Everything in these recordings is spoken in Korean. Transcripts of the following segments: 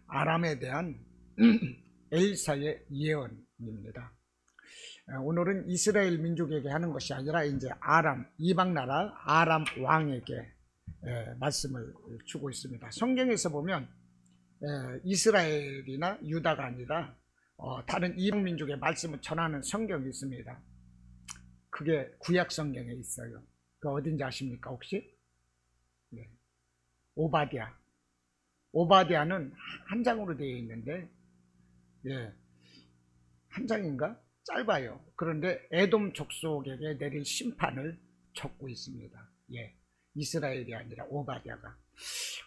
아람에 대한 엘리사의 예언입니다. 오늘은 이스라엘 민족에게 하는 것이 아니라 이제 아람, 이방 나라 아람 왕에게 말씀을 주고 있습니다. 성경에서 보면 이스라엘이나 유다가 아니라 다른 이방 민족의 말씀을 전하는 성경이 있습니다. 그게 구약 성경에 있어요. 그 어딘지 아십니까 혹시? 오바댜. 오바댜는 한 장으로 되어 있는데, 한 장인가? 짧아요. 그런데 에돔 족속에게 내릴 심판을 적고 있습니다. 이스라엘이 아니라 오바댜가.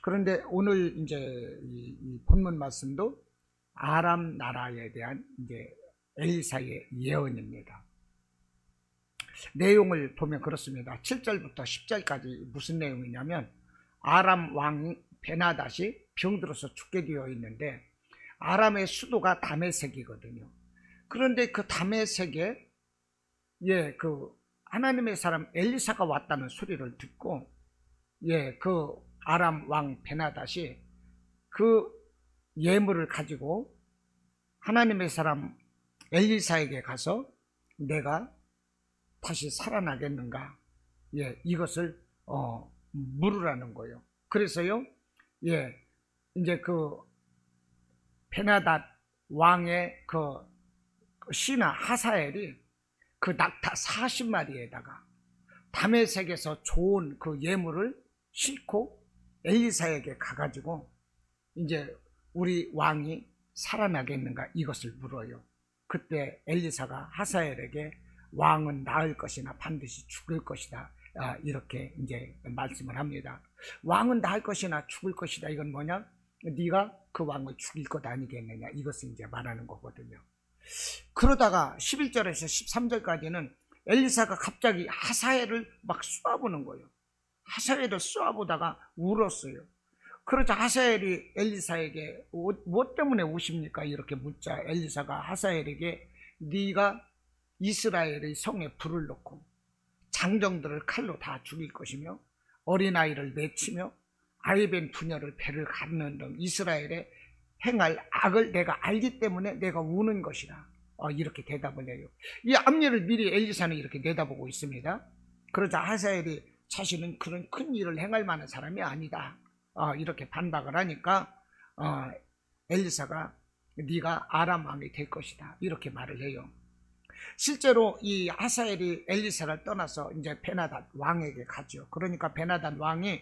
그런데 오늘 이제 이 본문 말씀도 아람 나라에 대한 이제 엘리사의 예언입니다. 내용을 보면 그렇습니다. 7절부터 10절까지 무슨 내용이냐면, 아람 왕 베나닷이 병들어서 죽게 되어 있는데, 아람의 수도가 다메섹이거든요. 그런데 그 다메섹에 그 하나님의 사람 엘리사가 왔다는 소리를 듣고 그 아람 왕 베나닷이 그 예물을 가지고 하나님의 사람 엘리사에게 가서 내가 다시 살아나겠는가, 이것을 물으라는 거예요. 그래서요, 이제 그 베나닷 왕의 그 신하 하사엘이 그 낙타 40마리에다가 다메섹에서 좋은 그 예물을 싣고 엘리사에게 가가지고 이제 우리 왕이 살아나겠는가 이것을 물어요. 그때 엘리사가 하사엘에게 왕은 나을 것이나 반드시 죽을 것이다, 이렇게 이제 말씀을 합니다. 왕은 나을 것이나 죽을 것이다, 이건 뭐냐? 네가 그 왕을 죽일 것 아니겠느냐, 이것을 이제 말하는 거거든요. 그러다가 11절에서 13절까지는 엘리사가 갑자기 하사엘을 막 쏘아보는 거예요. 하사엘을 쏘아보다가 울었어요. 그러자 하사엘이 엘리사에게 뭐 때문에 우십니까? 이렇게 묻자 엘리사가 하사엘에게 네가 이스라엘의 성에 불을 넣고 장정들을 칼로 다 죽일 것이며 어린아이를 내치며 아이벤 부녀를 배를 가르는 등 이스라엘에 행할 악을 내가 알기 때문에 내가 우는 것이다, 이렇게 대답을 해요. 이 앞일을 미리 엘리사는 이렇게 내다보고 있습니다. 그러자 하사엘이 자신은 그런 큰 일을 행할 만한 사람이 아니다, 이렇게 반박을 하니까 엘리사가 네가 아람 왕이 될 것이다, 이렇게 말을 해요. 실제로 이 하사엘이 엘리사를 떠나서 이제 베나닷 왕에게 가죠. 그러니까 베나닷 왕이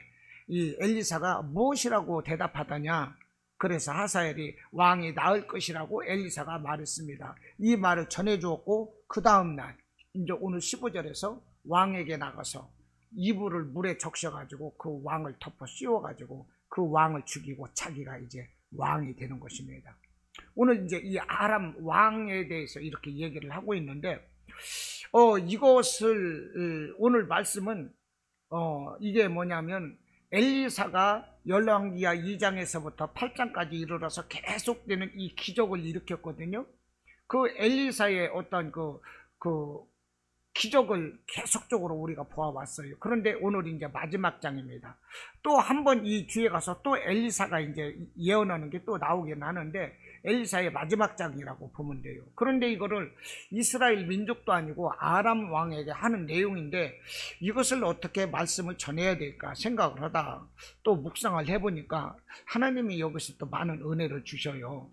이 엘리사가 무엇이라고 대답하더냐, 그래서 하사엘이 왕이 나을 것이라고 엘리사가 말했습니다. 이 말을 전해주었고 그 다음날 이제 오늘 15절에서 왕에게 나가서 이불을 물에 적셔가지고 그 왕을 덮어 씌워가지고 그 왕을 죽이고 자기가 이제 왕이 되는 것입니다. 오늘 이제 이 아람 왕에 대해서 이렇게 얘기를 하고 있는데, 이것을 오늘 말씀은 이게 뭐냐면 엘리사가 열왕기하 2장에서부터 8장까지 이르러서 계속되는 이 기적을 일으켰거든요. 그 엘리사의 어떤 그 기적을 계속적으로 우리가 보아왔어요. 그런데 오늘 이제 마지막 장입니다. 또 한 번 이 뒤에 가서 또 엘리사가 이제 예언하는 게 또 나오긴 하는데 엘리사의 마지막 장이라고 보면 돼요. 그런데 이거를 이스라엘 민족도 아니고 아람 왕에게 하는 내용인데 이것을 어떻게 말씀을 전해야 될까 생각을 하다 또 묵상을 해보니까 하나님이 여기서 또 많은 은혜를 주셔요.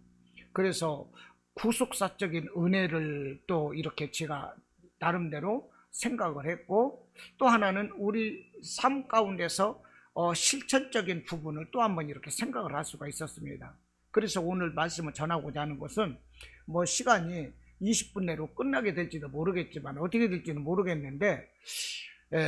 그래서 구속사적인 은혜를 또 이렇게 제가 나름대로 생각을 했고, 또 하나는 우리 삶 가운데서 실천적인 부분을 또 한번 이렇게 생각을 할 수가 있었습니다. 그래서 오늘 말씀을 전하고자 하는 것은 뭐 시간이 20분 내로 끝나게 될지도 모르겠지만 어떻게 될지는 모르겠는데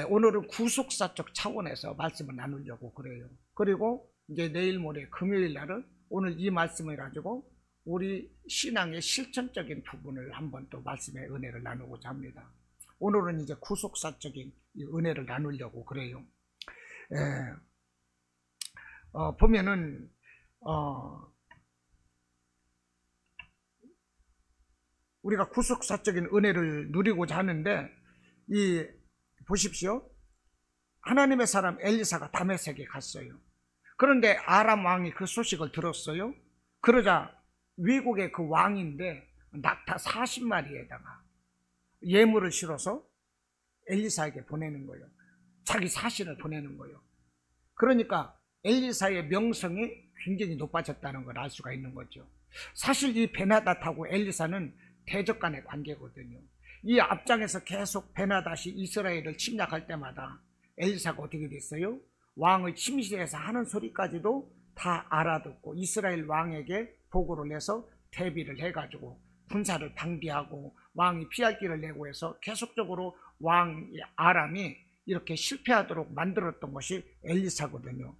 오늘은 구속사적 차원에서 말씀을 나누려고 그래요. 그리고 이제 내일 모레 금요일 날은 오늘 이 말씀을 가지고 우리 신앙의 실천적인 부분을 한번 또 말씀의 은혜를 나누고자 합니다. 오늘은 이제 구속사적인 이 은혜를 나누려고 그래요. 보면은 우리가 구속사적인 은혜를 누리고자 하는데, 이 보십시오. 하나님의 사람 엘리사가 다메섹에 갔어요. 그런데 아람 왕이 그 소식을 들었어요. 그러자 외국의 그 왕인데 낙타 40마리에다가 예물을 실어서 엘리사에게 보내는 거예요. 자기 사신을 보내는 거예요. 그러니까 엘리사의 명성이 굉장히 높아졌다는 걸 알 수가 있는 거죠. 사실 이 베나닷하고 엘리사는 대적 간의 관계거든요. 이 앞장에서 계속 베나닷이 이스라엘을 침략할 때마다 엘리사가 어떻게 됐어요? 왕의 침실에서 하는 소리까지도 다 알아듣고 이스라엘 왕에게 보고를 내서 대비를 해가지고 군사를 방비하고 왕이 피할 길을 내고 해서 계속적으로 왕 아람이 이렇게 실패하도록 만들었던 것이 엘리사거든요.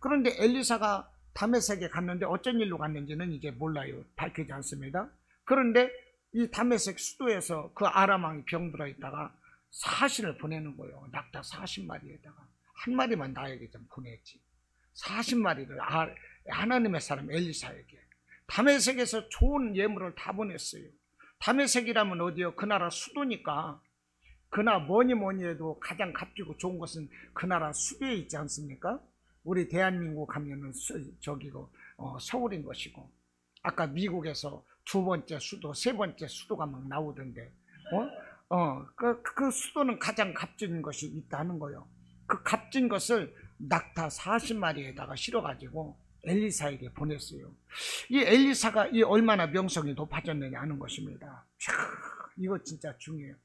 그런데 엘리사가 다메섹에 갔는데 어쩐 일로 갔는지는 이제 몰라요. 밝히지 않습니다. 그런데 이 다메섹 수도에서 그 아람 왕이 병들어 있다가 사신을 보내는 거예요. 낙타 40마리에다가 한 마리만 나에게 좀 보냈지. 40마리를 하나님의 사람 엘리사에게 다메섹에서 좋은 예물을 다 보냈어요. 다메섹이라면 어디요? 그 나라 수도니까 그나 뭐니 해도 가장 값지고 좋은 것은 그 나라 수도에 있지 않습니까? 우리 대한민국 하면은 서울인 것이고, 아까 미국에서 두 번째 수도, 세 번째 수도가 막 나오던데, 그 수도는 가장 값진 것이 있다는 거예요. 그 값진 것을 낙타 40마리에다가 실어가지고 엘리사에게 보냈어요. 이 엘리사가 이 얼마나 명성이 높아졌느냐 하는 것입니다. 이거 진짜 중요해요.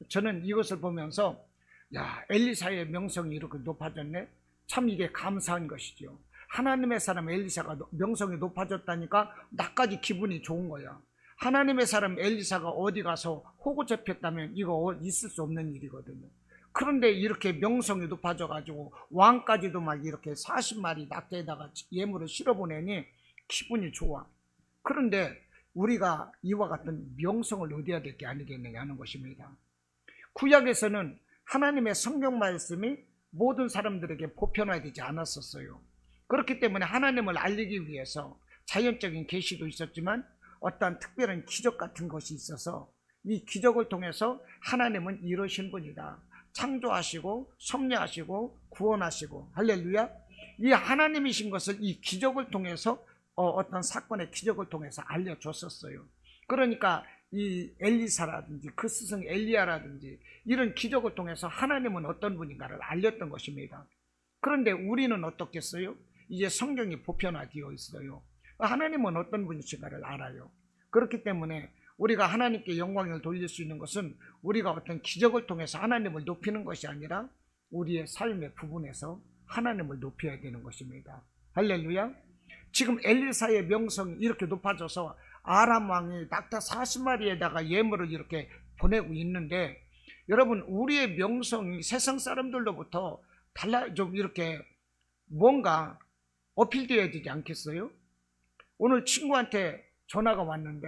저는 이것을 보면서 야, 엘리사의 명성이 이렇게 높아졌네. 참 이게 감사한 것이죠. 하나님의 사람 엘리사가 명성이 높아졌다니까 나까지 기분이 좋은 거야. 하나님의 사람 엘리사가 어디 가서 호구 잡혔다면 이거 있을 수 없는 일이거든요. 그런데 이렇게 명성이 높아져 가지고 왕까지도 막 이렇게 40마리 낙타에다가 예물을 실어보내니 기분이 좋아. 그런데 우리가 이와 같은 명성을 얻어야 될 게 아니겠느냐 하는 것입니다. 구약에서는 하나님의 성경 말씀이 모든 사람들에게 보편화되지 않았었어요. 그렇기 때문에 하나님을 알리기 위해서 자연적인 계시도 있었지만 어떠한 특별한 기적 같은 것이 있어서 이 기적을 통해서 하나님은 이러신 분이다. 창조하시고 섭리하시고 구원하시고 할렐루야. 이 하나님이신 것을 이 기적을 통해서 어떤 사건의 기적을 통해서 알려줬었어요. 그러니까 이 엘리사라든지 그 스승 엘리야라든지 이런 기적을 통해서 하나님은 어떤 분인가를 알렸던 것입니다. 그런데 우리는 어떻겠어요? 이제 성경이 보편화되어 있어요. 하나님은 어떤 분이신가를 알아요. 그렇기 때문에 우리가 하나님께 영광을 돌릴 수 있는 것은 우리가 어떤 기적을 통해서 하나님을 높이는 것이 아니라 우리의 삶의 부분에서 하나님을 높여야 되는 것입니다. 할렐루야. 지금 엘리사의 명성이 이렇게 높아져서 아람 왕이 낙타 40마리에다가 예물을 이렇게 보내고 있는데, 여러분 우리의 명성이 세상 사람들로부터 좀 이렇게 뭔가 어필되어야 되지 않겠어요? 오늘 친구한테 전화가 왔는데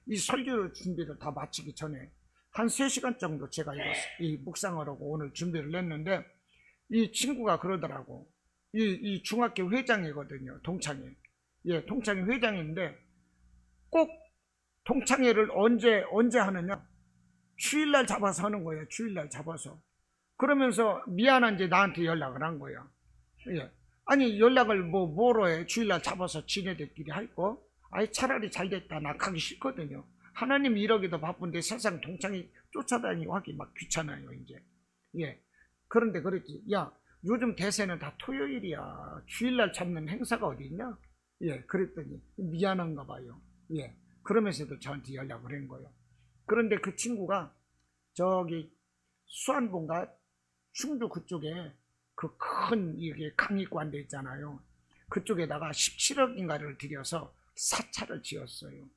이 설교 준비를 다 마치기 전에 한 3시간 정도 제가 이 묵상을 하고 오늘 준비를 했는데, 이 친구가 그러더라고. 이 중학교 회장이거든요. 동창회. 예, 동창회 회장인데 꼭 동창회를 언제 하느냐? 주일날 잡아서 하는 거예요. 주일날 잡아서. 그러면서 미안한지 나한테 연락을 한 거야. 예. 아니 연락을 뭐로 해? 주일날 잡아서 지네들끼리 할 거? 아니 차라리 잘 됐다. 나 가기 싫거든요. 하나님 이러기도 바쁜데 세상 동창회 쫓아다니고 하기 막 귀찮아요 이제. 예. 그런데 그랬지. 야, 요즘 대세는 다 토요일이야. 주일날 잡는 행사가 어디 있냐? 예. 그랬더니 미안한가 봐요. 예. 그러면서도 저한테 연락을 한 거예요. 그런데 그 친구가 저기 수안본가 충주 그쪽에 그 큰 이게 강의관대 있잖아요. 그쪽에다가 17억인가를 들여서 사찰을 지었어요.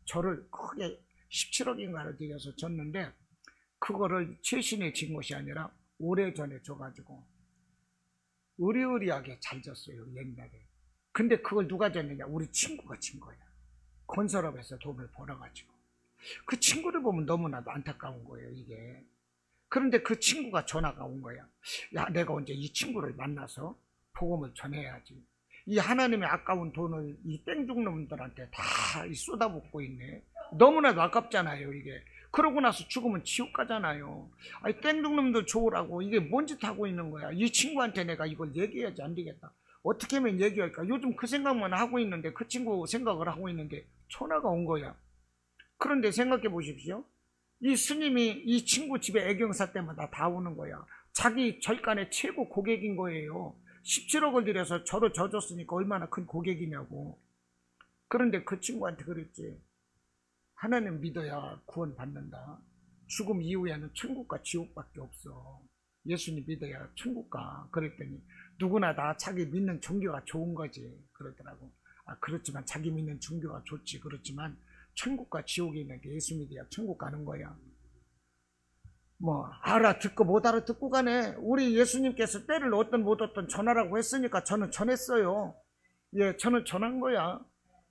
절을 크게 17억인가를 들여서 졌는데, 그거를 최신에 진 것이 아니라 오래전에 줘가지고 의리의리하게 잘 졌어요 옛날에. 근데 그걸 누가 졌느냐? 우리 친구가 진 거야. 건설업에서 돈을 벌어가지고. 그 친구를 보면 너무나도 안타까운 거예요 이게. 그런데 그 친구가 전화가 온 거야. 야, 내가 언제 이 친구를 만나서 복음을 전해야지. 이 하나님의 아까운 돈을 이 땡죽 놈들한테 다 쏟아붓고 있네. 너무나도 아깝잖아요 이게. 그러고 나서 죽으면 지옥 가잖아요. 아니 땡중놈들 좋으라고 이게 뭔 짓 하고 있는 거야. 이 친구한테 내가 이걸 얘기해야지 안 되겠다. 어떻게 하면 얘기할까. 요즘 그 생각만 하고 있는데, 그 친구 생각을 하고 있는데 전화가 온 거야. 그런데 생각해 보십시오. 이 스님이 이 친구 집에 애경사 때마다 다 오는 거야. 자기 절간의 최고 고객인 거예요. 17억을 들여서 저를 져줬으니까 얼마나 큰 고객이냐고. 그런데 그 친구한테 그랬지. 하나님 믿어야 구원 받는다. 죽음 이후에는 천국과 지옥밖에 없어. 예수님 믿어야 천국 가. 그랬더니 누구나 다 자기 믿는 종교가 좋은 거지 그러더라고. 그렇지만 자기 믿는 종교가 좋지. 그렇지만 천국과 지옥이 있는데 예수 믿어야 천국 가는 거야. 뭐 알아듣고 못 알아듣고 가네. 우리 예수님께서 때를 얻든 못 얻든 전하라고 했으니까 저는 전했어요. 예, 저는 전한 거야.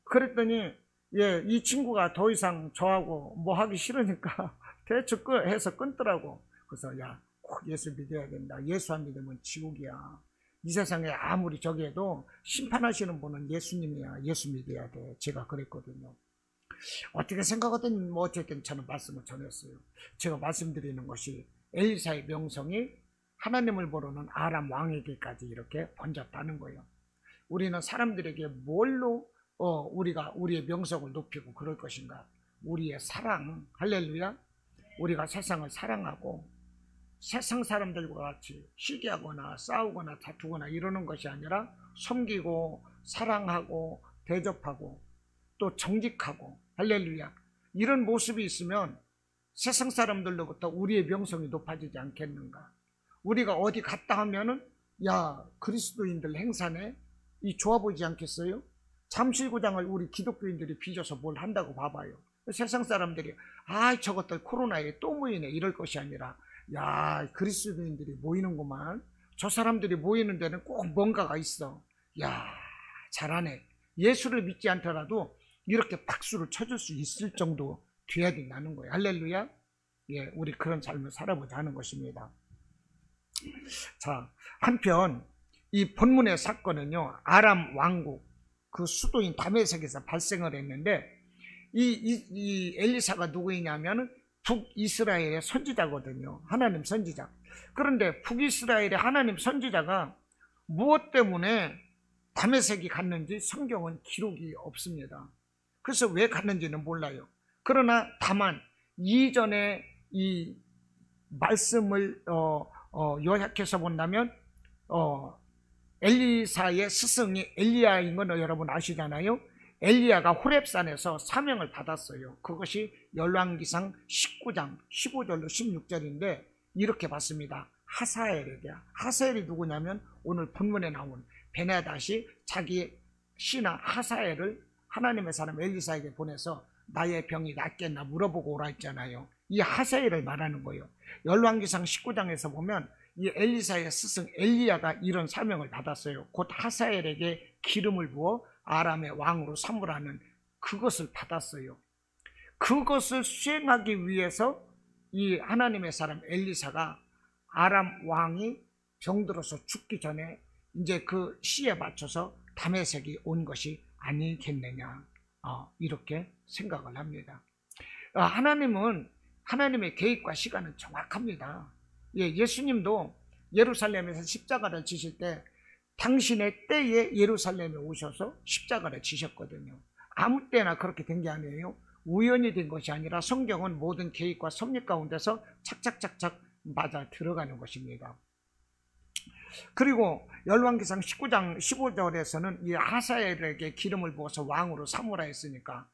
그랬더니 예, 이 친구가 더 이상 저하고 뭐 하기 싫으니까 대충 해서 끊더라고. 그래서 야, 꼭 예수 믿어야 된다. 예수 안 믿으면 지옥이야. 이 세상에 아무리 저기 해도 심판하시는 분은 예수님이야. 예수 믿어야 돼. 제가 그랬거든요. 어떻게 생각하든 뭐 어쨌든 저는 말씀을 전했어요. 제가 말씀드리는 것이 엘리사의 명성이 하나님을 모르는 아람 왕에게까지 이렇게 번졌다는 거예요. 우리는 사람들에게 뭘로 우리가 우리의 명성을 높이고 그럴 것인가? 우리의 사랑, 할렐루야. 우리가 세상을 사랑하고 세상 사람들과 같이 시기하거나 싸우거나 다투거나 이러는 것이 아니라 섬기고 사랑하고 대접하고 또 정직하고, 할렐루야, 이런 모습이 있으면 세상 사람들로부터 우리의 명성이 높아지지 않겠는가? 우리가 어디 갔다 하면은 야, 그리스도인들 행사네, 이 좋아 보이지 않겠어요? 잠실구장을 우리 기독교인들이 빚어서 뭘 한다고 봐봐요. 세상 사람들이 저것들 코로나에 또 모이네 이럴 것이 아니라 야, 그리스도인들이 모이는구만. 저 사람들이 모이는 데는 꼭 뭔가가 있어. 야, 잘하네. 예수를 믿지 않더라도 이렇게 박수를 쳐줄 수 있을 정도 돼야 된다는 거예요. 할렐루야. 예, 우리 그런 삶을 살아보자 하는 것입니다. 자, 한편 이 본문의 사건은요, 아람 왕국 그 수도인 다메섹에서 발생을 했는데, 이 엘리사가 누구이냐면 북이스라엘의 선지자거든요. 하나님 선지자. 그런데 북이스라엘의 하나님 선지자가 무엇 때문에 다메섹이 갔는지 성경은 기록이 없습니다. 그래서 왜 갔는지는 몰라요. 그러나 다만 이전에 이 말씀을 요약해서 본다면 엘리사의 스승이 엘리야인 건 여러분 아시잖아요. 엘리야가 호렙산에서 사명을 받았어요. 그것이 열왕기상 19장 15절로 16절인데 이렇게 봤습니다. 하사엘에게. 하사엘이 누구냐면 오늘 본문에 나온 베나닷이 자기 신하 하사엘을 하나님의 사람 엘리사에게 보내서 나의 병이 낫겠나 물어보고 오라 했잖아요. 이 하사엘을 말하는 거예요. 열왕기상 19장에서 보면 이 엘리사의 스승 엘리야가 이런 사명을 받았어요. 곧 하사엘에게 기름을 부어 아람의 왕으로 삼으라는 그것을 받았어요. 그것을 수행하기 위해서 이 하나님의 사람 엘리사가 아람 왕이 병들어서 죽기 전에 이제 그 시에 맞춰서 다메섹이 온 것이 아니겠느냐, 이렇게 생각을 합니다. 하나님은 하나님의 계획과 시간은 정확합니다. 예수님도 예루살렘에서 십자가를 지실 때 당신의 때에 예루살렘에 오셔서 십자가를 지셨거든요. 아무 때나 그렇게 된 게 아니에요. 우연히 된 것이 아니라 성경은 모든 계획과 섭리 가운데서 착착착착 맞아 들어가는 것입니다. 그리고 열왕기상 19장 15절에서는 이 하사엘에게 기름을 부어서 왕으로 삼으라 했으니까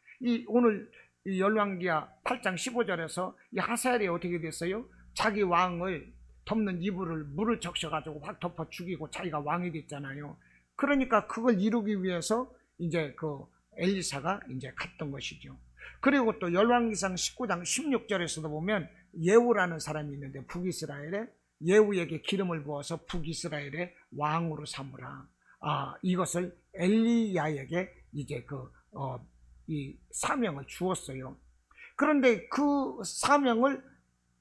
오늘 이 열왕기하 8장 15절에서 이 하사엘이 어떻게 됐어요? 자기 왕을 덮는 이불을 물을 적셔가지고 확 덮어 죽이고 자기가 왕이 됐잖아요. 그러니까 그걸 이루기 위해서 이제 그 엘리사가 이제 갔던 것이죠. 그리고 또 열왕기상 19장 16절에서도 보면 예후라는 사람이 있는데 북이스라엘에 예후에게 기름을 부어서 북이스라엘의 왕으로 삼으라. 이것을 엘리야에게 이제 이 사명을 주었어요. 그런데 그 사명을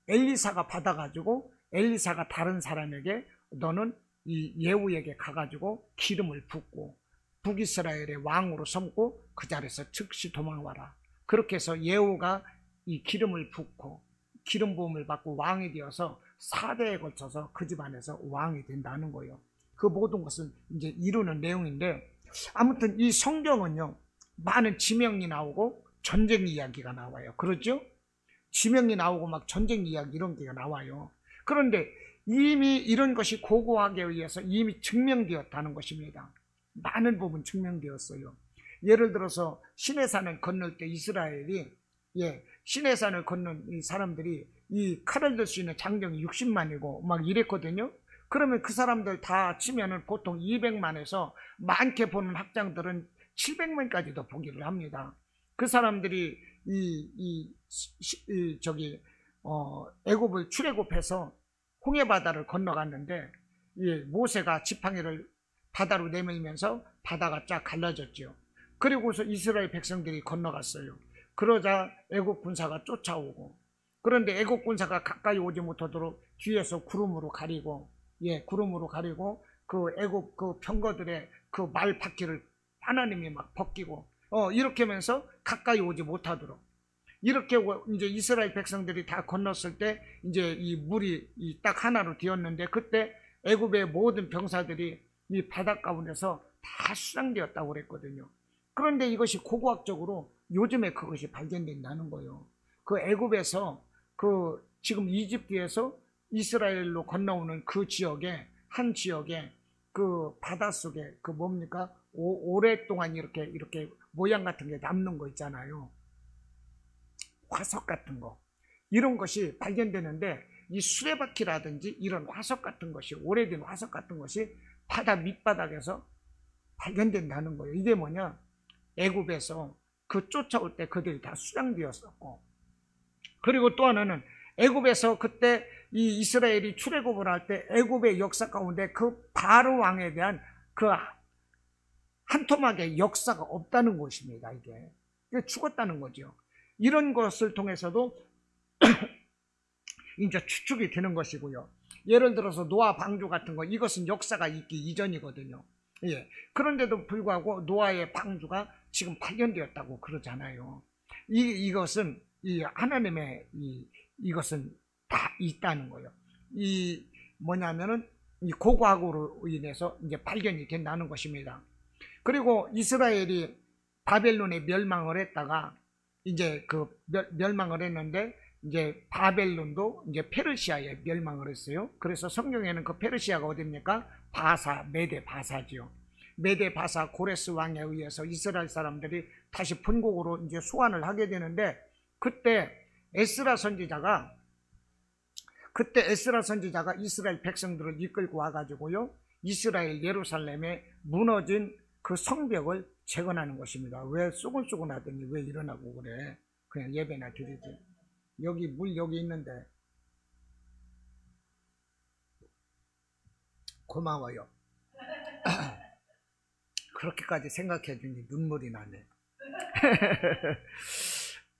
엘리사가 받아가지고 엘리사가 다른 사람에게 너는 이 예후에게 가가지고 기름을 붓고 북이스라엘의 왕으로 삼고 그 자리에서 즉시 도망와라. 그렇게 해서 예후가 이 기름을 붓고 기름 부음을 받고 왕이 되어서 4대에 걸쳐서 그 집안에서 왕이 된다는 거예요. 그 모든 것은 이제 이루는 내용인데, 아무튼 이 성경은요, 많은 지명이 나오고 전쟁 이야기가 나와요. 그렇죠? 지명이 나오고 막 전쟁 이야기 이런 게 나와요. 그런데 이미 이런 것이 고고학에 의해서 이미 증명되었다는 것입니다. 많은 부분 증명되었어요. 예를 들어서 시내산을 건널 때 이스라엘이, 시내산을 건넌 이 사람들이 이 칼을 들 수 있는 장정이 60만이고 막 이랬거든요. 그러면 그 사람들 다 치면은 보통 200만에서 많게 보는 학장들은 700만까지도 보기를 합니다. 그 사람들이 애굽을 출애굽해서 홍해 바다를 건너갔는데, 모세가 지팡이를 바다로 내밀면서 바다가 쫙 갈라졌죠. 그리고서 이스라엘 백성들이 건너갔어요. 그러자 애굽 군사가 쫓아오고, 그런데 애굽 군사가 가까이 오지 못하도록 뒤에서 구름으로 가리고 그 애굽 그 병거들의 그 말 바퀴를 하나님이 막 벗기고, 이렇게 하면서 가까이 오지 못하도록, 이렇게 이제 이스라엘 백성들이 다 건넜을 때 이제 이 물이 딱 하나로 되었는데, 그때 애굽의 모든 병사들이 이 바다 가운데서 다 수장되었다고 그랬거든요. 그런데 이것이 고고학적으로 요즘에 그것이 발견된다는 거예요. 그 애굽에서 그 지금 이집트에서 이스라엘로 건너오는 그 지역에, 한 지역에 그 바닷속에 그 뭡니까? 오랫동안 이렇게 모양 같은 게 남는 거 있잖아요. 화석 같은 거. 이런 것이 발견되는데, 이 수레바퀴라든지 이런 화석 같은 것이, 오래된 화석 같은 것이 바다 밑바닥에서 발견된다는 거예요. 이게 뭐냐? 애굽에서 그 쫓아올 때 그들이 다 수장되었었고, 그리고 또 하나는 애굽에서 그때 이 이스라엘이 출애굽을 할 때 애굽의 역사 가운데 그 바로 왕에 대한 그 한 토막의 역사가 없다는 것입니다. 이게 죽었다는 거죠. 이런 것을 통해서도 이제 추측이 되는 것이고요. 예를 들어서 노아 방주 같은 거, 이것은 역사가 있기 이전이거든요. 그런데도 불구하고 노아의 방주가 지금 발견되었다고 그러잖아요. 이것은 이 하나님의 이것은 다 있다는 거예요. 이 뭐냐면은 이 고고학으로 인해서 이제 발견이 된다는 것입니다. 그리고 이스라엘이 바벨론에 멸망을 했다가 이제 그 멸망을 했는데, 이제 바벨론도 이제 페르시아에 멸망을 했어요. 그래서 성경에는 그 페르시아가 어디입니까? 바사, 메데 바사지요. 메데 바사 고레스 왕에 의해서 이스라엘 사람들이 다시 본국으로 이제 소환을 하게 되는데, 그때 에스라 선지자가 이스라엘 백성들을 이끌고 와가지고요, 이스라엘 예루살렘에 무너진 그 성벽을 재건하는 것입니다. 왜 쏘곤쏘곤 하더니 왜 일어나고 그래? 그냥 예배나 드리지. 여기 물 여기 있는데. 고마워요. 그렇게까지 생각해 주니 눈물이 나네.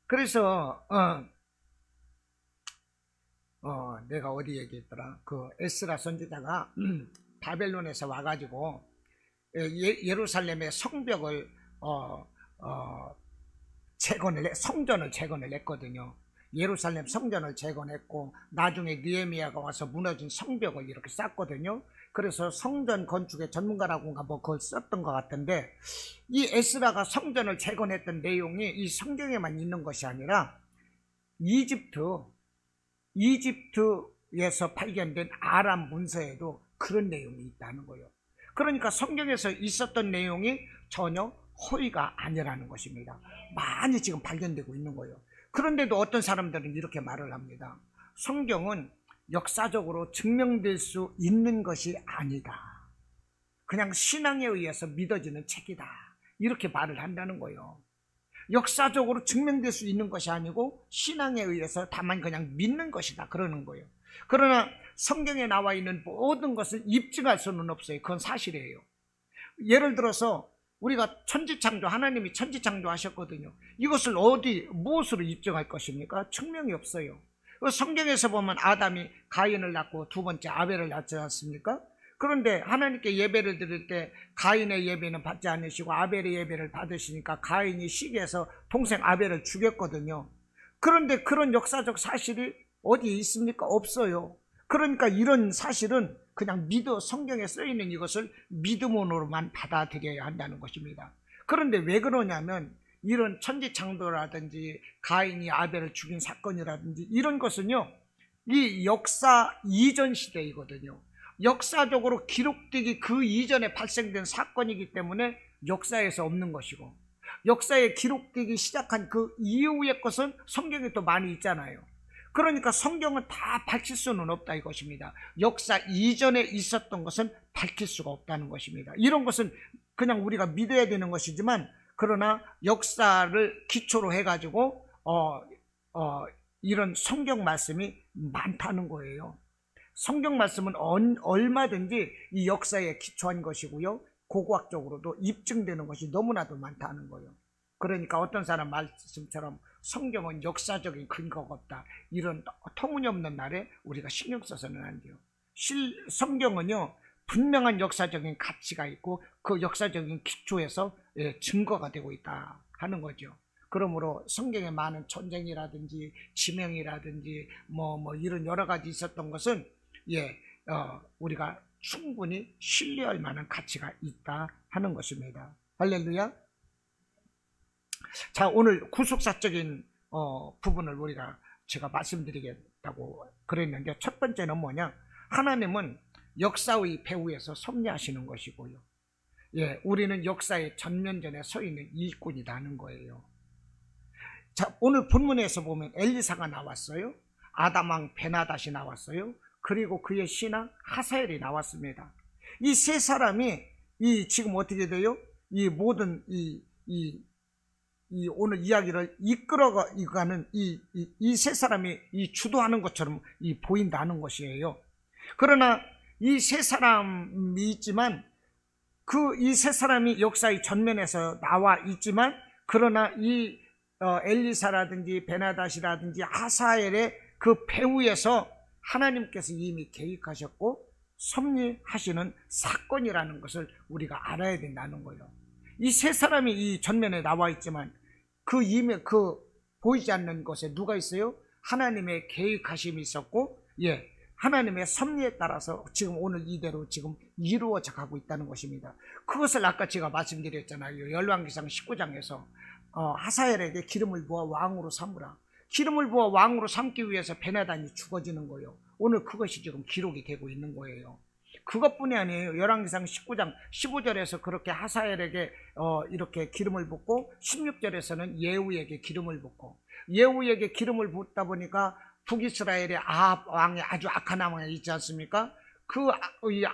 그래서 내가 어디 얘기했더라? 그 에스라 선지자가 바벨론에서 와가지고 예루살렘의 성벽을 성전을 재건을 했거든요. 예루살렘 성전을 재건했고, 나중에 느헤미야가 와서 무너진 성벽을 이렇게 쌓거든요. 그래서 성전 건축의 전문가라고인가 뭐 그걸 썼던 것 같은데, 이 에스라가 성전을 재건했던 내용이 이 성경에만 있는 것이 아니라 이집트에서 발견된 아람 문서에도 그런 내용이 있다는 거예요. 그러니까 성경에서 있었던 내용이 전혀 허위가 아니라는 것입니다. 많이 지금 발견되고 있는 거예요. 그런데도 어떤 사람들은 이렇게 말을 합니다. 성경은 역사적으로 증명될 수 있는 것이 아니다. 그냥 신앙에 의해서 믿어지는 책이다. 이렇게 말을 한다는 거예요. 역사적으로 증명될 수 있는 것이 아니고 신앙에 의해서 다만 그냥 믿는 것이다. 그러는 거예요. 그러나 성경에 나와 있는 모든 것을 입증할 수는 없어요. 그건 사실이에요. 예를 들어서 우리가 천지창조, 하나님이 천지창조 하셨거든요. 이것을 무엇으로 입증할 것입니까? 증명이 없어요. 성경에서 보면 아담이 가인을 낳고 두 번째 아벨을 낳지 않습니까? 그런데 하나님께 예배를 드릴 때 가인의 예배는 받지 않으시고 아벨의 예배를 받으시니까 가인이 시기해서 동생 아벨을 죽였거든요. 그런데 그런 역사적 사실이 어디에 있습니까? 없어요. 그러니까 이런 사실은 그냥 성경에 써있는 이것을 믿음으로만 받아들여야 한다는 것입니다. 그런데 왜 그러냐면 이런 천지창조라든지 가인이 아벨을 죽인 사건이라든지 이런 것은요, 이 역사 이전 시대이거든요. 역사적으로 기록되기 그 이전에 발생된 사건이기 때문에 역사에서 없는 것이고, 역사에 기록되기 시작한 그 이후의 것은 성경에 또 많이 있잖아요. 그러니까 성경은 다 밝힐 수는 없다 이것입니다. 역사 이전에 있었던 것은 밝힐 수가 없다는 것입니다. 이런 것은 그냥 우리가 믿어야 되는 것이지만, 그러나 역사를 기초로 해가지고 이런 성경 말씀이 많다는 거예요. 성경 말씀은 얼마든지 이 역사에 기초한 것이고요, 고고학적으로도 입증되는 것이 너무나도 많다는 거예요. 그러니까 어떤 사람 말씀처럼 성경은 역사적인 근거가 없다, 이런 터무니없는 말에 우리가 신경 써서는 안 돼요. 성경은요, 분명한 역사적인 가치가 있고 그 역사적인 기초에서 증거가 되고 있다 하는 거죠. 그러므로 성경에 많은 전쟁이라든지 지명이라든지 뭐 이런 여러 가지 있었던 것은 우리가 충분히 신뢰할 만한 가치가 있다 하는 것입니다. 할렐루야. 자, 오늘 구속사적인 부분을 제가 말씀드리겠다고 그랬는데, 첫 번째는 뭐냐, 하나님은 역사의 배후에서 섭리하시는 것이고요, 우리는 역사의 전면전에 서 있는 일꾼이라는 거예요. 자, 오늘 본문에서 보면 엘리사가 나왔어요. 아담왕 베나닷이 나왔어요. 그리고 그의 신하 하사엘이 나왔습니다. 이 세 사람이 지금 어떻게 돼요? 이 모든 오늘 이야기를 이끌어가는 이 세 사람이 주도하는 것처럼 보인다는 것이에요. 그러나 이 세 사람이 있지만, 이 세 사람이 역사의 전면에서 나와 있지만, 그러나 이 엘리사라든지 베나닷이라든지 하사엘의 그 배후에서 하나님께서 이미 계획하셨고 섭리하시는 사건이라는 것을 우리가 알아야 된다는 거예요. 이 세 사람이 이 전면에 나와 있지만 그 보이지 않는 것에 누가 있어요? 하나님의 계획하심이 있었고, 하나님의 섭리에 따라서 지금 오늘 이대로 지금 이루어져 가고 있다는 것입니다. 그것을 아까 제가 말씀드렸잖아요. 열왕기상 19장에서 하사엘에게 기름을 부어 왕으로 삼으라. 기름을 부어 왕으로 삼기 위해서 베나단이 죽어지는 거예요. 오늘 그것이 지금 기록이 되고 있는 거예요. 그것뿐이 아니에요. 열왕기상 19장 15절에서 그렇게 하사엘에게 이렇게 기름을 붓고, 16절에서는 예후에게 기름을 붓고, 예후에게 기름을 붓다 보니까 북이스라엘의 아합 왕이 아주 악한 왕이 있지 않습니까? 그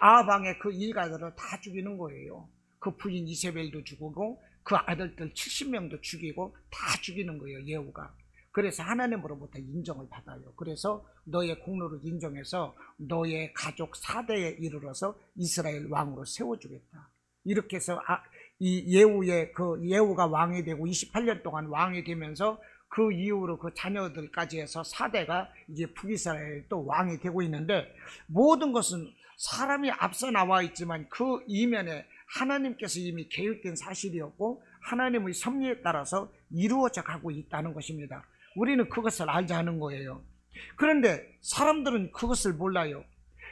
아합 왕의 그 일가들을 다 죽이는 거예요. 그 부인 이세벨도 죽이고 그 아들들 70명도 죽이고 다 죽이는 거예요, 예후가. 그래서 하나님으로부터 인정을 받아요. 그래서 너의 공로를 인정해서 너의 가족 4대에 이르러서 이스라엘 왕으로 세워주겠다. 이렇게 해서 이 예후가 왕이 되고 28년 동안 왕이 되면서 그 이후로 그 자녀들까지 해서 4대가 이제 북이스라엘 또 왕이 되고 있는데, 모든 것은 사람이 앞서 나와 있지만 그 이면에 하나님께서 이미 계획된 사실이었고 하나님의 섭리에 따라서 이루어져 가고 있다는 것입니다. 우리는 그것을 알자는 거예요. 그런데 사람들은 그것을 몰라요.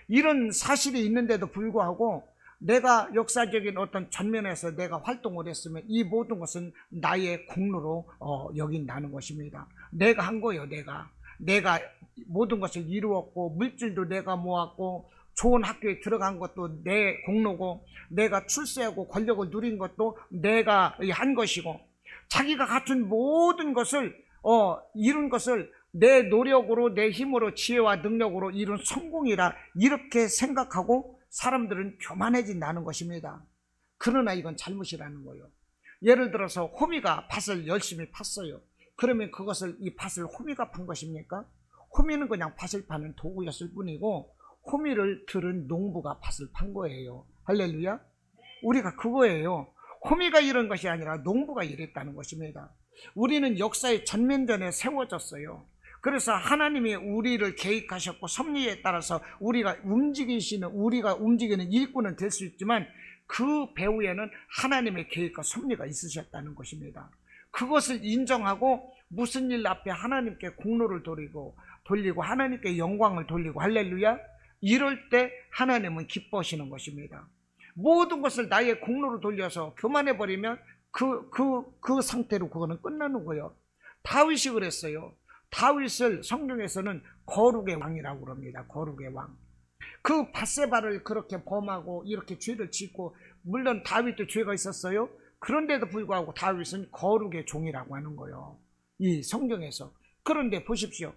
이런 사실이 있는데도 불구하고 내가 역사적인 어떤 전면에서 내가 활동을 했으면 이 모든 것은 나의 공로로 여긴다는 것입니다. 내가 한 거예요. 내가 모든 것을 이루었고, 물질도 내가 모았고, 좋은 학교에 들어간 것도 내 공로고, 내가 출세하고 권력을 누린 것도 내가 한 것이고, 자기가 갖춘 모든 것을 이룬 것을 내 노력으로, 내 힘으로, 지혜와 능력으로 이룬 성공이라 이렇게 생각하고 사람들은 교만해진다는 것입니다. 그러나 이건 잘못이라는 거예요. 예를 들어서 호미가 밭을 열심히 팠어요. 그러면 그것을 이 밭을 호미가 판 것입니까? 호미는 그냥 밭을 파는 도구였을 뿐이고 호미를 들은 농부가 밭을 판 거예요. 할렐루야. 우리가 그거예요. 호미가 이런 것이 아니라 농부가 이랬다는 것입니다. 우리는 역사의 전면전에 세워졌어요. 그래서 하나님이 우리를 계획하셨고 섭리에 따라서 우리가 움직이는 일꾼은 될 수 있지만 그 배후에는 하나님의 계획과 섭리가 있으셨다는 것입니다. 그것을 인정하고 무슨 일 앞에 하나님께 공로를 돌리고 하나님께 영광을 돌리고, 할렐루야. 이럴 때 하나님은 기뻐하시는 것입니다. 모든 것을 나의 공로로 돌려서 교만해버리면 그 상태로 그거는 끝나는 거예요. 다윗이 그랬어요. 다윗을 성경에서는 거룩의 왕이라고 그럽니다. 거룩의 왕. 그 밧세바를 그렇게 범하고 이렇게 죄를 짓고, 물론 다윗도 죄가 있었어요. 그런데도 불구하고 다윗은 거룩의 종이라고 하는 거예요, 이 성경에서. 그런데 보십시오.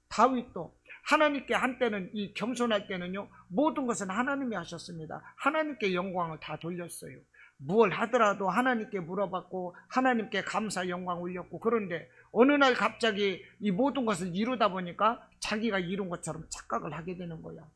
다윗도 하나님께 한때는, 이 겸손할 때는요, 모든 것은 하나님이 하셨습니다. 하나님께 영광을 다 돌렸어요. 무엇을 하더라도 하나님께 물어봤고 하나님께 감사 영광 올렸고. 그런데 어느 날 갑자기 이 모든 것을 이루다 보니까 자기가 이룬 것처럼 착각을 하게 되는 거야.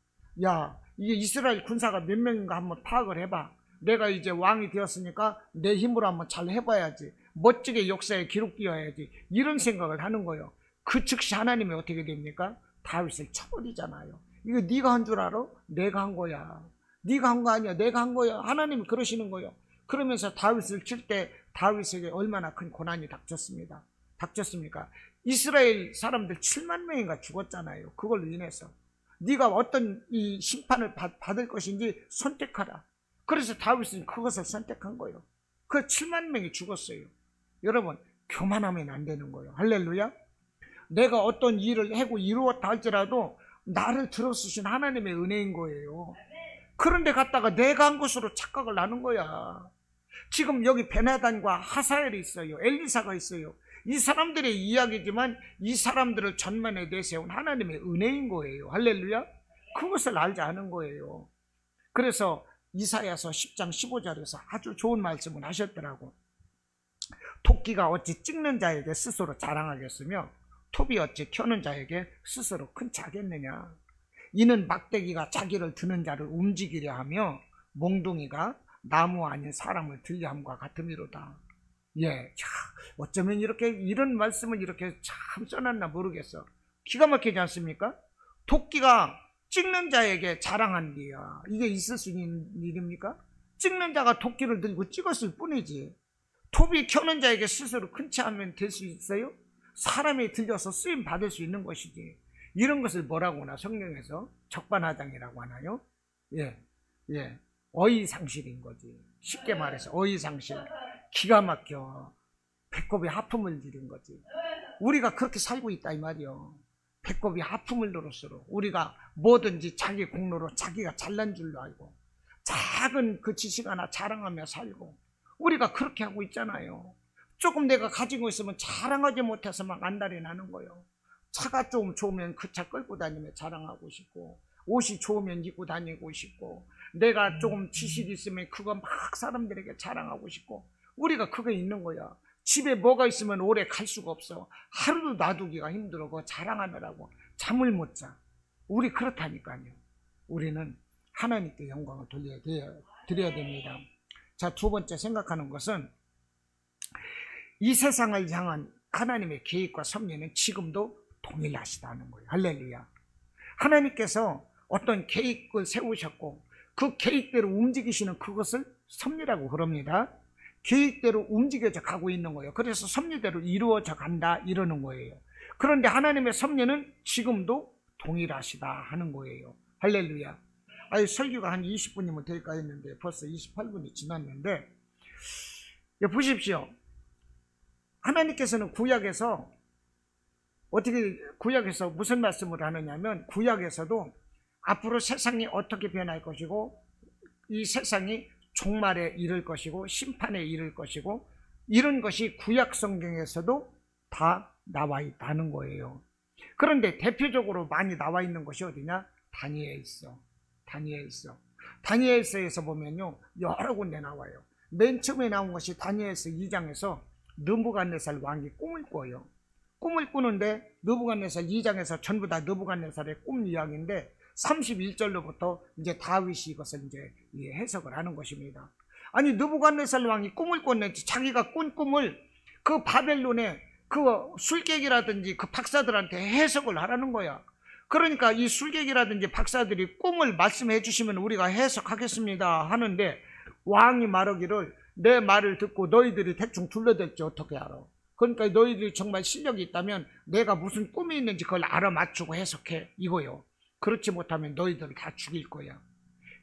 야, 이게 이스라엘 군사가 몇 명인가 한번 파악을 해봐. 내가 이제 왕이 되었으니까 내 힘으로 한번 잘 해봐야지, 멋지게 역사에 기록 띄어야지, 이런 생각을 하는 거예요. 그 즉시 하나님이 어떻게 됩니까? 다윗을 쳐버리잖아요. 이거 네가 한 줄 알아? 내가 한 거야. 네가 한 거 아니야. 내가 한 거야. 하나님이 그러시는 거예요. 그러면서 다윗을 칠 때 다윗에게 얼마나 큰 고난이 닥쳤습니까? 이스라엘 사람들 7만 명인가 죽었잖아요. 그걸로 인해서. 네가 어떤 이 심판을 받을 것인지 선택하라. 그래서 다윗은 그것을 선택한 거예요. 그 7만 명이 죽었어요. 여러분, 교만하면 안 되는 거예요. 할렐루야. 내가 어떤 일을 하고 이루었다 할지라도 나를 들어쓰신 하나님의 은혜인 거예요. 그런데 갔다가 내가 한 것으로 착각을 하는 거야. 지금 여기 베나단과 하사엘이 있어요. 엘리사가 있어요. 이 사람들의 이야기지만 이 사람들을 전면에 내세운 하나님의 은혜인 거예요. 할렐루야. 그것을 알지 않은 거예요. 그래서 이사야서 10장 15절에서 아주 좋은 말씀을 하셨더라고. 토끼가 어찌 찍는 자에게 스스로 자랑하겠으며 톱이 어찌 켜는 자에게 스스로 큰 차겠느냐. 이는 막대기가 자기를 드는 자를 움직이려 하며 몽둥이가 나무 아닌 사람을 들려함과 같음이로다. 예, 자, 어쩌면 이렇게 이런 말씀을 이렇게 참 써놨나 모르겠어. 기가 막히지 않습니까? 토끼가 찍는 자에게 자랑한디야. 이게 있을 수 있는 일입니까? 찍는 자가 토끼를 들고 찍었을 뿐이지. 톱이 켜는 자에게 스스로 큰 차하면 될 수 있어요? 사람이 들려서 쓰임 받을 수 있는 것이지. 이런 것을 뭐라고 하나 성경에서 적반하장이라고 하나요? 예, 어이상실인 거지. 쉽게 말해서 어이상실. 기가 막혀. 배꼽에 하품을 들인 거지. 우리가 그렇게 살고 있다 이 말이요. 배꼽이 하품을 들을수록 우리가 뭐든지 자기 공로로 자기가 잘난 줄로 알고 작은 그 지식 하나 자랑하며 살고, 우리가 그렇게 하고 있잖아요. 조금 내가 가지고 있으면 자랑하지 못해서 막 안달이 나는 거예요. 차가 좀 좋으면 그 차 끌고 다니며 자랑하고 싶고, 옷이 좋으면 입고 다니고 싶고, 내가 조금 지식이 있으면 그거 막 사람들에게 자랑하고 싶고, 우리가 그게 있는 거야. 집에 뭐가 있으면 오래 갈 수가 없어. 하루도 놔두기가 힘들어. 그거 자랑하느라고 잠을 못 자. 우리 그렇다니까요. 우리는 하나님께 영광을 드려야 됩니다. 자, 두 번째 생각하는 것은 이 세상을 향한 하나님의 계획과 섭리는 지금도 동일하시다는 거예요. 할렐루야. 하나님께서 어떤 계획을 세우셨고 그 계획대로 움직이시는 그것을 섭리라고 그럽니다. 계획대로 움직여져 가고 있는 거예요. 그래서 섭리대로 이루어져 간다 이러는 거예요. 그런데 하나님의 섭리는 지금도 동일하시다 하는 거예요. 할렐루야. 아니, 설교가 한 20분이면 될까 했는데 벌써 28분이 지났는데, 보십시오. 하나님께서는 구약에서 무슨 말씀을 하느냐면, 구약에서도 앞으로 세상이 어떻게 변할 것이고 이 세상이 종말에 이를 것이고 심판에 이를 것이고, 이런 것이 구약 성경에서도 다 나와 있다는 거예요. 그런데 대표적으로 많이 나와 있는 것이 어디냐? 다니엘서에서 보면요, 여러 군데 나와요. 맨 처음에 나온 것이 다니엘서 2장에서 느부갓네살 왕이 꿈을 꿔요. 꿈을 꾸는데 느부갓네살 2장에서 전부 다 느부갓네살의 꿈 이야기인데 31절로부터 이제 다윗이 이것을 이제 해석을 하는 것입니다. 아니, 느부갓네살 왕이 꿈을 꿨는데 자기가 꾼 꿈을 그 바벨론의 그 술객이라든지 그 박사들한테 해석을 하라는 거야. 그러니까 이 술객이라든지 박사들이 꿈을 말씀해 주시면 우리가 해석하겠습니다 하는데, 왕이 말하기를 내 말을 듣고 너희들이 대충 둘러댈지 어떻게 알아? 그러니까 너희들이 정말 실력이 있다면 내가 무슨 꿈이 있는지 그걸 알아맞추고 해석해, 이거요. 그렇지 못하면 너희들을 다 죽일 거야.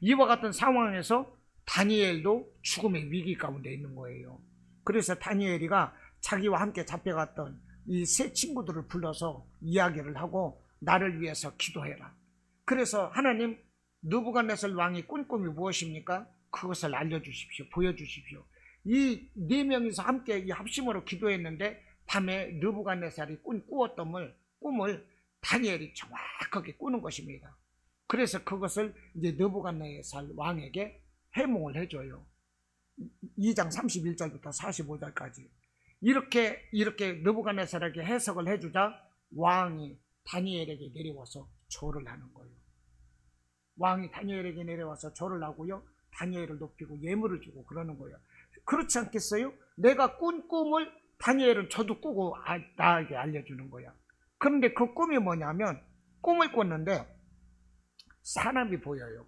이와 같은 상황에서 다니엘도 죽음의 위기 가운데 있는 거예요. 그래서 다니엘이가 자기와 함께 잡혀갔던 이 세 친구들을 불러서 이야기를 하고 나를 위해서 기도해라. 그래서 하나님, 느부갓네살 왕이 꾼 꿈이 무엇입니까? 그것을 알려주십시오. 보여주십시오. 이 네 명이서 함께 이 합심으로 기도했는데 밤에 느부갓네살이 꾸었던 꿈을 다니엘이 정확하게 꾸는 것입니다. 그래서 그것을 이제 느부갓네살 왕에게 해몽을 해줘요. 2장 31절부터 45절까지 이렇게 느부갓네살에게 해석을 해주자 왕이 다니엘에게 내려와서 절을 하는 거예요. 왕이 다니엘에게 내려와서 절을 하고요, 다니엘을 높이고 예물을 주고 그러는 거예요. 그렇지 않겠어요? 내가 꾼 꿈을 다니엘은 저도 꾸고 나에게 알려주는 거야. 그런데 그 꿈이 뭐냐면, 꿈을 꿨는데 사람이 보여요.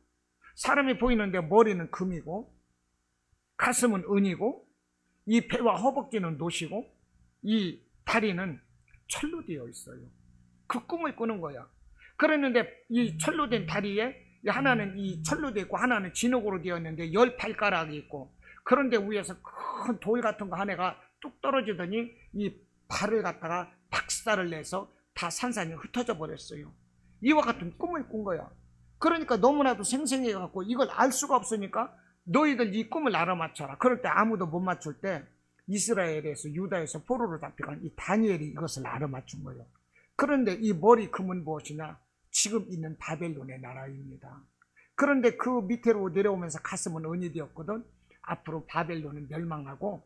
사람이 보이는데 머리는 금이고 가슴은 은이고 이 배와 허벅지는 노시고 이 다리는 철로 되어 있어요. 그 꿈을 꾸는 거야. 그랬는데 이 철로 된 다리에 하나는 이 철로 되어 있고 하나는 진흙으로 되어 있는데 10발가락이 있고, 그런데 위에서 큰 돌 같은 거 하나가 뚝 떨어지더니 이 발을 갖다가 박살을 내서 다 산산이 흩어져 버렸어요. 이와 같은 꿈을 꾼 거야. 그러니까 너무나도 생생해 갖고 이걸 알 수가 없으니까 너희들 이 꿈을 알아맞혀라. 그럴 때 아무도 못 맞출 때 이스라엘에서 유다에서 포로로 잡혀간 이 다니엘이 이것을 알아맞춘 거예요. 그런데 이 머리 금은 무엇이냐? 지금 있는 바벨론의 나라입니다. 그런데 그 밑으로 내려오면서 가슴은 은이 되었거든. 앞으로 바벨론은 멸망하고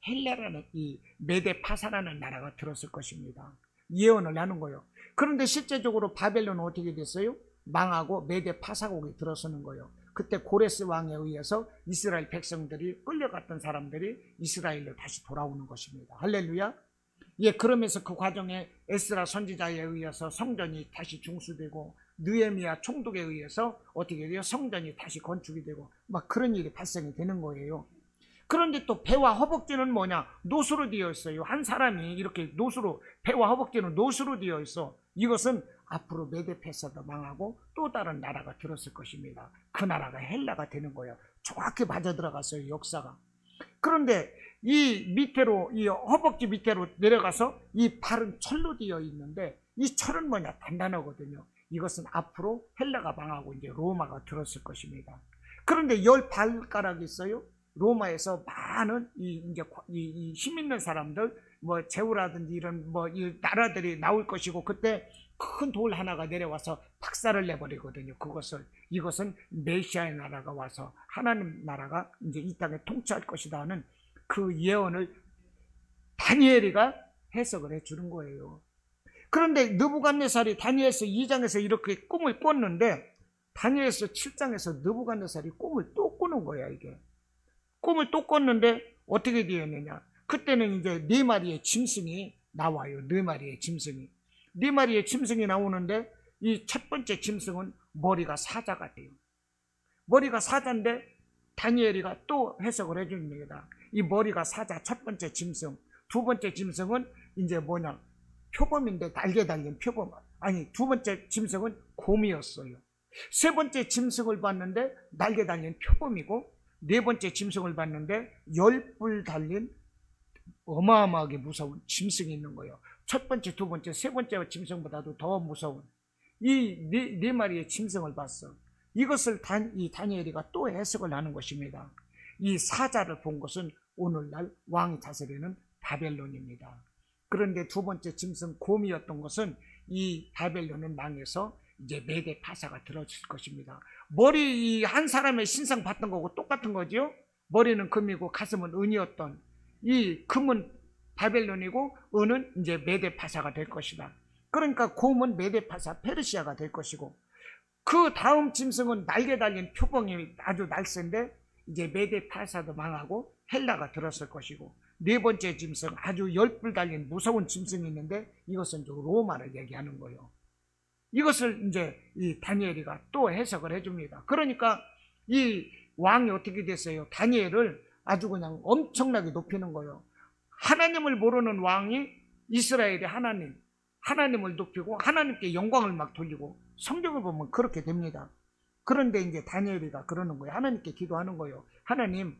헬라라는 이 메데파사라는 나라가 들었을 것입니다. 예언을 하는 거예요. 그런데 실제적으로 바벨론은 어떻게 됐어요? 망하고 메데파사국이 들어서는 거예요. 그때 고레스 왕에 의해서 이스라엘 백성들이 끌려갔던 사람들이 이스라엘로 다시 돌아오는 것입니다. 할렐루야. 예, 그러면서 그 과정에 에스라 선지자에 의해서 성전이 다시 중수되고 느헤미야 총독에 의해서 어떻게 돼요? 성전이 다시 건축이 되고 막 그런 일이 발생이 되는 거예요. 그런데 또 배와 허벅지는 뭐냐? 노수로 되어 있어요. 한 사람이 이렇게 노수로, 배와 허벅지는 노수로 되어 있어. 이것은 앞으로 메데파사도 망하고 또 다른 나라가 들었을 것입니다. 그 나라가 헬라가 되는 거예요. 정확히 맞아 들어갔어요, 역사가. 그런데 이 밑으로, 이 허벅지 밑으로 내려가서 이 발은 철로 되어 있는데 이 철은 뭐냐? 단단하거든요. 이것은 앞으로 헬라가 망하고 이제 로마가 들었을 것입니다. 그런데 10발가락이 있어요. 로마에서 많은 이 힘 있는 사람들, 뭐 제후라든지 이런 이 나라들이 나올 것이고, 그때 큰 돌 하나가 내려와서 박살을 내버리거든요. 이것은 메시아의 나라가 와서 하나님 나라가 이제 이 땅에 통치할 것이다 하는 그 예언을 다니엘이가 해석을 해주는 거예요. 그런데 느부갓네살이 다니엘서 2장에서 이렇게 꿈을 꿨는데 다니엘서 7장에서 느부갓네살이 꿈을 또 꾸는 거야. 이게 꿈을 또 꿨는데 어떻게 되었느냐? 그때는 이제 4마리의 짐승이 나와요. 4마리의 짐승이. 4마리의 짐승이 나오는데 이 첫 번째 짐승은 머리가 사자가 돼요. 머리가 사자인데 다니엘이가 또 해석을 해줍니다. 이 머리가 사자 첫 번째 짐승. 두 번째 짐승은 이제 뭐냐? 표범인데 날개 달린 표범. 아니, 두 번째 짐승은 곰이었어요. 세 번째 짐승을 봤는데 날개 달린 표범이고, 네 번째 짐승을 봤는데 10뿔 달린 어마어마하게 무서운 짐승이 있는 거예요. 첫 번째, 두 번째, 세 번째 짐승보다도 더 무서운 이 네 마리의 짐승을 봤어. 이것을 이 다니엘이가 또 해석을 하는 것입니다. 이 사자를 본 것은 오늘날 왕이 다스리는 바벨론입니다. 그런데 두 번째 짐승 곰이었던 것은 이 바벨론은 망해서 이제 메데파사가 들어질 것입니다. 머리 한 사람의 신상 봤던 거고 똑같은 거죠. 머리는 금이고 가슴은 은이었던 이 금은 바벨론이고 은은 이제 메데파사가 될 것이다. 그러니까 곰은 메데파사 페르시아가 될 것이고, 그 다음 짐승은 날개 달린 표범이 아주 날쌘데 이제 메데파사도 망하고 헬라가 들었을 것이고, 네 번째 짐승 아주 10뿔 달린 무서운 짐승이 있는데 이것은 로마를 얘기하는 거예요. 이것을 이제 이 다니엘이가 또 해석을 해줍니다. 그러니까 이 왕이 어떻게 됐어요? 다니엘을 아주 그냥 엄청나게 높이는 거예요. 하나님을 모르는 왕이 이스라엘의 하나님을 높이고 하나님께 영광을 막 돌리고, 성경을 보면 그렇게 됩니다. 그런데 이제 다니엘이가 그러는 거예요. 하나님께 기도하는 거예요. 하나님,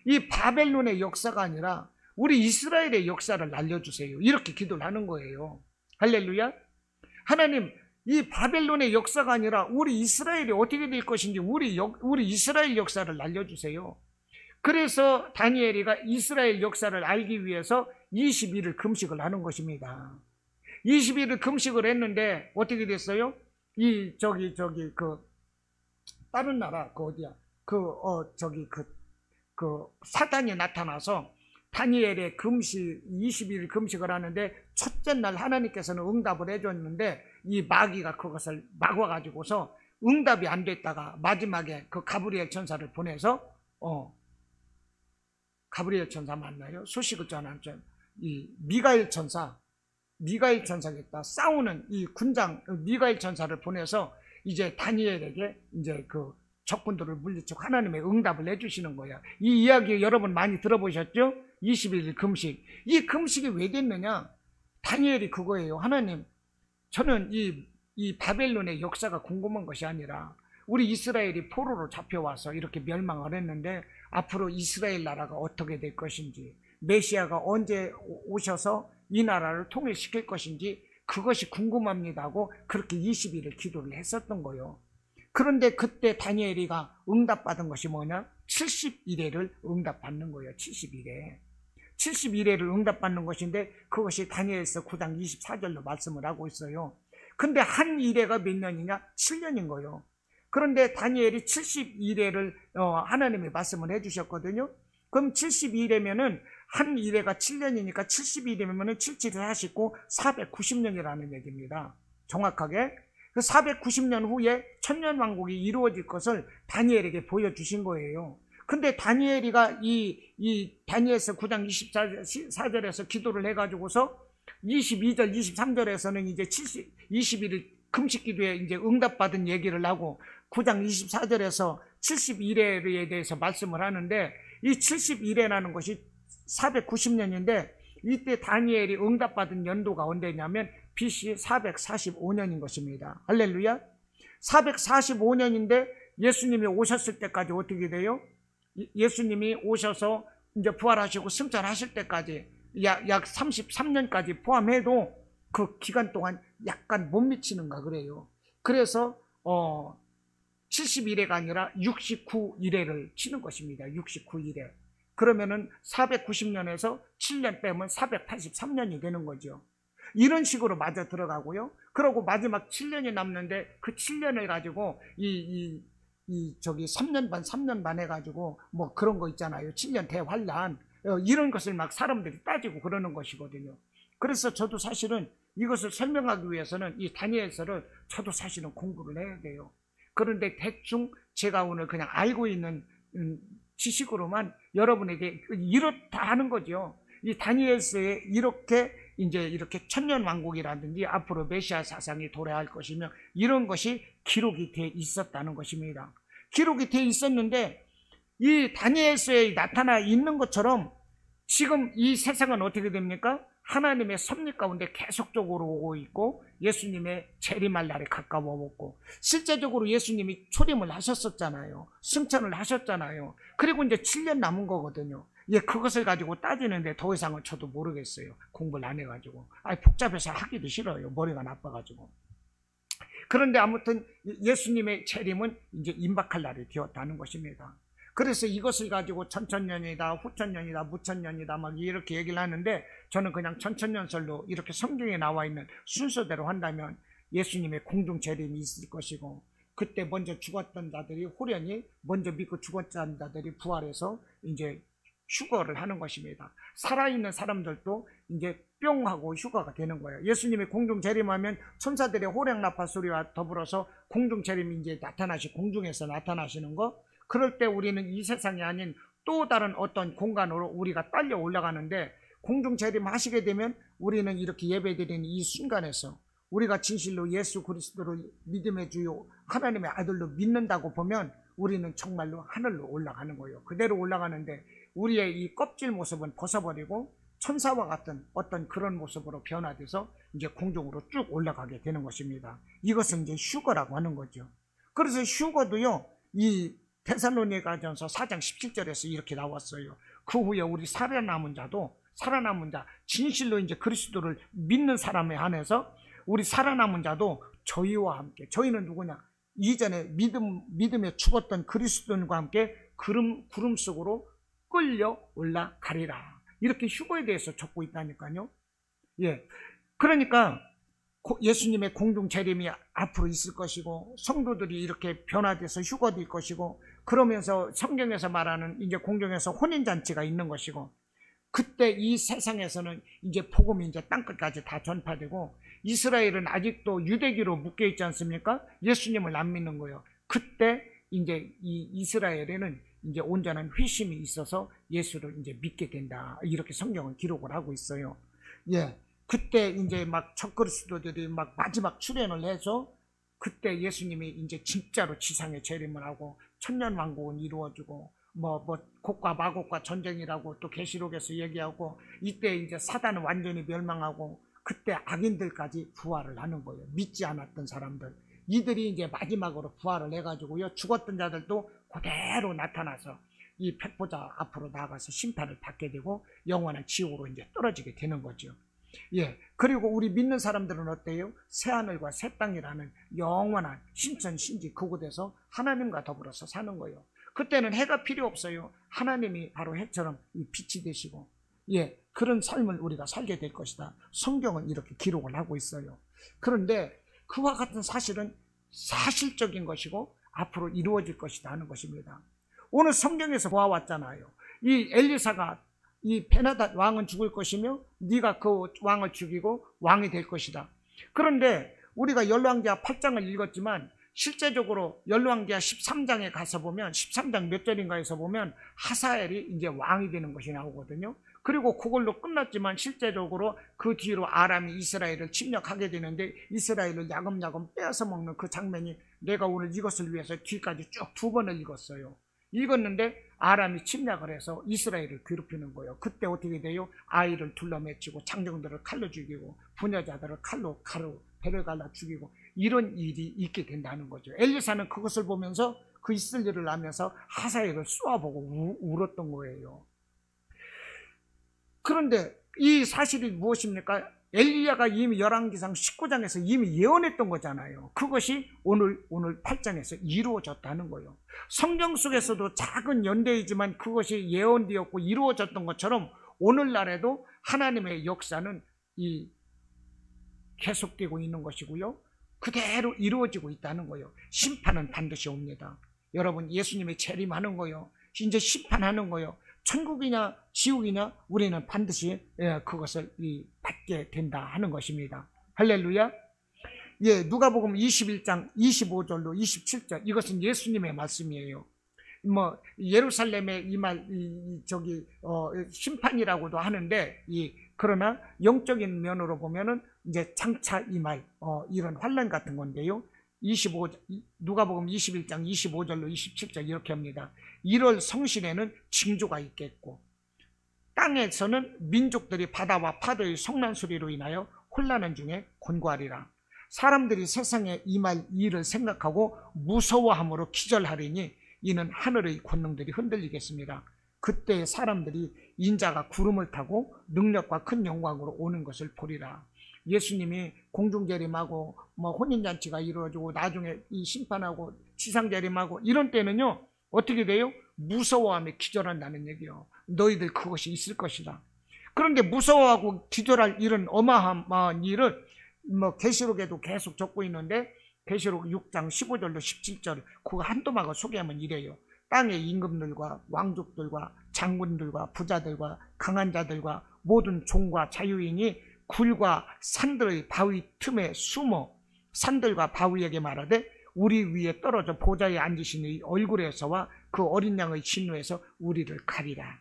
이 바벨론의 역사가 아니라 우리 이스라엘의 역사를 날려주세요. 이렇게 기도를 하는 거예요. 할렐루야. 하나님, 이 바벨론의 역사가 아니라 우리 이스라엘이 어떻게 될 것인지 우리 이스라엘 역사를 날려주세요. 그래서 다니엘이가 이스라엘 역사를 알기 위해서 20일을 금식을 하는 것입니다. 20일을 금식을 했는데 어떻게 됐어요? 다른 나라, 사단이 나타나서 다니엘의 20일 금식을 하는데, 첫째 날 하나님께서는 응답을 해줬는데 이 마귀가 그것을 막아가지고서 응답이 안 됐다가 마지막에 그 가브리엘 천사를 보내서 가브리엘 천사 맞나요? 소식을 전하죠. 이 미가엘 천사겠다. 싸우는 이 군장 미가엘 천사를 보내서 이제 다니엘에게 이제 그 적군들을 물리치고 하나님의 응답을 해주시는 거예요. 이 이야기 여러분 많이 들어보셨죠? 21일 금식. 이 금식이 왜 됐느냐? 다니엘이 그거예요. 하나님, 저는 이 바벨론의 역사가 궁금한 것이 아니라 우리 이스라엘이 포로로 잡혀와서 이렇게 멸망을 했는데 앞으로 이스라엘 나라가 어떻게 될 것인지, 메시아가 언제 오셔서 이 나라를 통일시킬 것인지 그것이 궁금합니다 하고 그렇게 20일을 기도를 했었던 거예요. 그런데 그때 다니엘이가 응답받은 것이 뭐냐? 70일에를 응답받는 거예요. 70일에를 응답받는 것인데 그것이 다니엘서 9장 24절로 말씀을 하고 있어요. 근데 한 일회가 몇 년이냐? 7년인 거예요. 그런데 다니엘이 70일회를 하나님이 말씀을 해주셨거든요. 그럼 72일이면은 한 일회가 7년이니까 70일이면은 77을 하시고 490년이라는 얘기입니다. 정확하게. 그 490년 후에 천년왕국이 이루어질 것을 다니엘에게 보여주신 거예요. 근데 다니엘이가 이 다니엘서 9장 24절에서 기도를 해가지고서 22절, 23절에서는 이제 20일을 금식 기도에 이제 응답받은 얘기를 하고 9장 24절에서 71회에 대해서 말씀을 하는데, 이 71회라는 것이 490년인데 이때 다니엘이 응답받은 연도가 언제냐면 BC 445년인 것입니다. 할렐루야. 445년인데 예수님이 오셨을 때까지 어떻게 돼요? 예수님이 오셔서 이제 부활하시고 승천하실 때까지 약 33년까지 포함해도 그 기간 동안 약간 못 미치는가 그래요. 그래서 71회가 아니라 69일회를 치는 것입니다. 69일회. 그러면은 490년에서 7년 빼면 483년이 되는 거죠. 이런 식으로 맞아 들어가고요. 그러고 마지막 7년이 남는데 그 7년을 가지고 3년 반 해가지고 뭐 그런 거 있잖아요. 7년 대환란. 이런 것을 막 사람들이 따지고 그러는 것이거든요. 그래서 저도 사실은 이것을 설명하기 위해서는 이 다니엘서를 저도 사실은 공부를 해야 돼요. 그런데 대충 제가 오늘 그냥 알고 있는 지식으로만 여러분에게 이렇다 하는 거죠. 이 다니엘서에 이렇게 천년왕국이라든지 앞으로 메시아 사상이 도래할 것이며 이런 것이 기록이 돼 있었다는 것입니다. 기록이 돼 있었는데 이 다니엘서에 나타나 있는 것처럼 지금 이 세상은 어떻게 됩니까? 하나님의 섭리 가운데 계속적으로 오고 있고 예수님의 재림할 날에 가까워 오고, 실제적으로 예수님이 초림을 하셨었잖아요. 승천을 하셨잖아요. 그리고 이제 7년 남은 거거든요. 그것을 가지고 따지는데 더 이상은 저도 모르겠어요. 공부를 안 해가지고. 복잡해서 하기도 싫어요. 머리가 나빠가지고. 그런데 아무튼 예수님의 재림은 이제 임박할 날이 되었다는 것입니다. 그래서 이것을 가지고 천천년이다, 후천년이다, 무천년이다 막 이렇게 얘기를 하는데, 저는 그냥 천천년설로 이렇게 성경에 나와 있는 순서대로 한다면 예수님의 공중 재림이 있을 것이고, 그때 먼저 죽었던 자들이 호련히 먼저 믿고 죽었던 자들이 부활해서 이제 휴거를 하는 것입니다. 살아있는 사람들도 이제 뿅 하고 휴거가 되는 거예요. 예수님이 공중 재림하면 천사들의 호령나팔 소리와 더불어서 공중 재림이 이제 공중에서 나타나시는 거. 그럴 때 우리는 이 세상이 아닌 또 다른 어떤 공간으로 우리가 딸려 올라가는데, 공중 재림하시게 되면 우리는 이렇게 예배드리는 이 순간에서 우리가 진실로 예수 그리스도를 믿음의 주요 하나님의 아들로 믿는다고 보면 우리는 정말로 하늘로 올라가는 거예요. 그대로 올라가는데 우리의 이 껍질 모습은 벗어버리고 천사와 같은 어떤 그런 모습으로 변화돼서 이제 공중으로 쭉 올라가게 되는 것입니다. 이것은 이제 휴거라고 하는 거죠. 그래서 휴거도요, 이 데살로니가전서 4장 17절에서 이렇게 나왔어요. 그 후에 우리 살아남은 자, 진실로 이제 그리스도를 믿는 사람에 한해서 우리 살아남은 자도 저희와 함께, 저희는 누구냐? 이전에 믿음에 죽었던 그리스도인과 함께 구름 속으로 끌려 올라가리라. 이렇게 휴거에 대해서 적고 있다니까요. 예. 그러니까 예수님의 공중 재림이 앞으로 있을 것이고, 성도들이 이렇게 변화돼서 휴거될 것이고, 그러면서 성경에서 말하는 이제 공중에서 혼인잔치가 있는 것이고, 그때 이 세상에서는 이제 복음이 이제 땅끝까지 다 전파되고, 이스라엘은 아직도 유대기로 묶여 있지 않습니까? 예수님을 안 믿는 거예요. 그때 이제 이 이스라엘에는 이제 온전한 회심이 있어서 예수를 이제 믿게 된다. 이렇게 성경은 기록을 하고 있어요. 예. 그때 이제 막 적그리스도들이 막 마지막 출현을 해서 그때 예수님이 이제 진짜로 지상에 재림을 하고 천년왕국은 이루어지고 뭐 곡과 마곡과 전쟁이라고 또 계시록에서 얘기하고, 이때 이제 사단은 완전히 멸망하고 그때 악인들까지 부활을 하는 거예요. 믿지 않았던 사람들, 이들이 이제 마지막으로 부활을 해가지고요, 죽었던 자들도 그대로 나타나서 이 백보자 앞으로 나가서 심판을 받게 되고 영원한 지옥으로 이제 떨어지게 되는 거죠. 예. 그리고 우리 믿는 사람들은 어때요? 새하늘과 새 땅이라는 영원한 신천 신지 그곳에서 하나님과 더불어서 사는 거예요. 그때는 해가 필요 없어요. 하나님이 바로 해처럼 이 빛이 되시고, 예, 그런 삶을 우리가 살게 될 것이다. 성경은 이렇게 기록을 하고 있어요. 그런데 그와 같은 사실은 사실적인 것이고 앞으로 이루어질 것이다 하는 것입니다. 오늘 성경에서 보아왔잖아요. 이 엘리사가 이 베나닷 왕은 죽을 것이며 네가 그 왕을 죽이고 왕이 될 것이다. 그런데 우리가 열왕기하 8장을 읽었지만 실제적으로 열왕기하 13장에 가서 보면, 13장 몇 절인가에서 보면 하사엘이 이제 왕이 되는 것이 나오거든요. 그리고 그걸로 끝났지만 실제적으로 그 뒤로 아람이 이스라엘을 침략하게 되는데 이스라엘을 야금야금 빼앗아 먹는 그 장면이, 내가 오늘 이것을 위해서 뒤까지 쭉 2번을 읽었어요. 읽었는데 아람이 침략을 해서 이스라엘을 괴롭히는 거예요. 그때 어떻게 돼요? 아이를 둘러매치고 장정들을 칼로 죽이고 부녀자들을 칼로 배를 갈라 죽이고 이런 일이 있게 된다는 거죠. 엘리사는 그것을 보면서 그 있을 일을 알면서 하사엘을 쏘아보고 울었던 거예요. 그런데 이 사실이 무엇입니까? 엘리야가 이미 열왕기상 19장에서 이미 예언했던 거잖아요. 그것이 오늘 8장에서 이루어졌다는 거예요. 성경 속에서도 작은 연대이지만 그것이 예언되었고 이루어졌던 것처럼 오늘날에도 하나님의 역사는 계속되고 있는 것이고요, 그대로 이루어지고 있다는 거예요. 심판은 반드시 옵니다. 여러분, 예수님이 재림하는 거예요. 이제 심판하는 거예요. 천국이냐 지옥이냐 우리는 반드시 그것을 받게 된다 하는 것입니다. 할렐루야. 예, 누가복음 21장 25절로 27절, 이것은 예수님의 말씀이에요. 뭐 예루살렘의 심판이라고도 하는데, 그러나 영적인 면으로 보면은 이제 장차 임할 이런 환난 같은 건데요. 누가복음 21장 25절로 27절 이렇게 합니다. 1월 성신에는 징조가 있겠고 땅에서는 민족들이 바다와 파도의 성난 소리로 인하여 혼란한 중에 곤고하리라. 사람들이 세상에 임할 일을 생각하고 무서워함으로 기절하리니 이는 하늘의 권능들이 흔들리겠습니다. 그때 사람들이 인자가 구름을 타고 능력과 큰 영광으로 오는 것을 보리라. 예수님이 공중재림하고 혼인잔치가 이루어지고 나중에 이 심판하고 지상재림하고 이런 때는요 어떻게 돼요? 무서워하며 기절한다는 얘기요. 너희들 그것이 있을 것이다. 그런데 무서워하고 기절할 이런 어마어마한 일을 계시록에도 계속 적고 있는데, 계시록 6장 15절로 17절 그거 한 도막을 소개하면 이래요. 땅의 임금들과 왕족들과 장군들과 부자들과 강한 자들과 모든 종과 자유인이 굴과 산들의 바위 틈에 숨어 산들과 바위에게 말하되 우리 위에 떨어져 보좌에 앉으신 이 얼굴에서와 그 어린 양의 진노에서 우리를 가리라.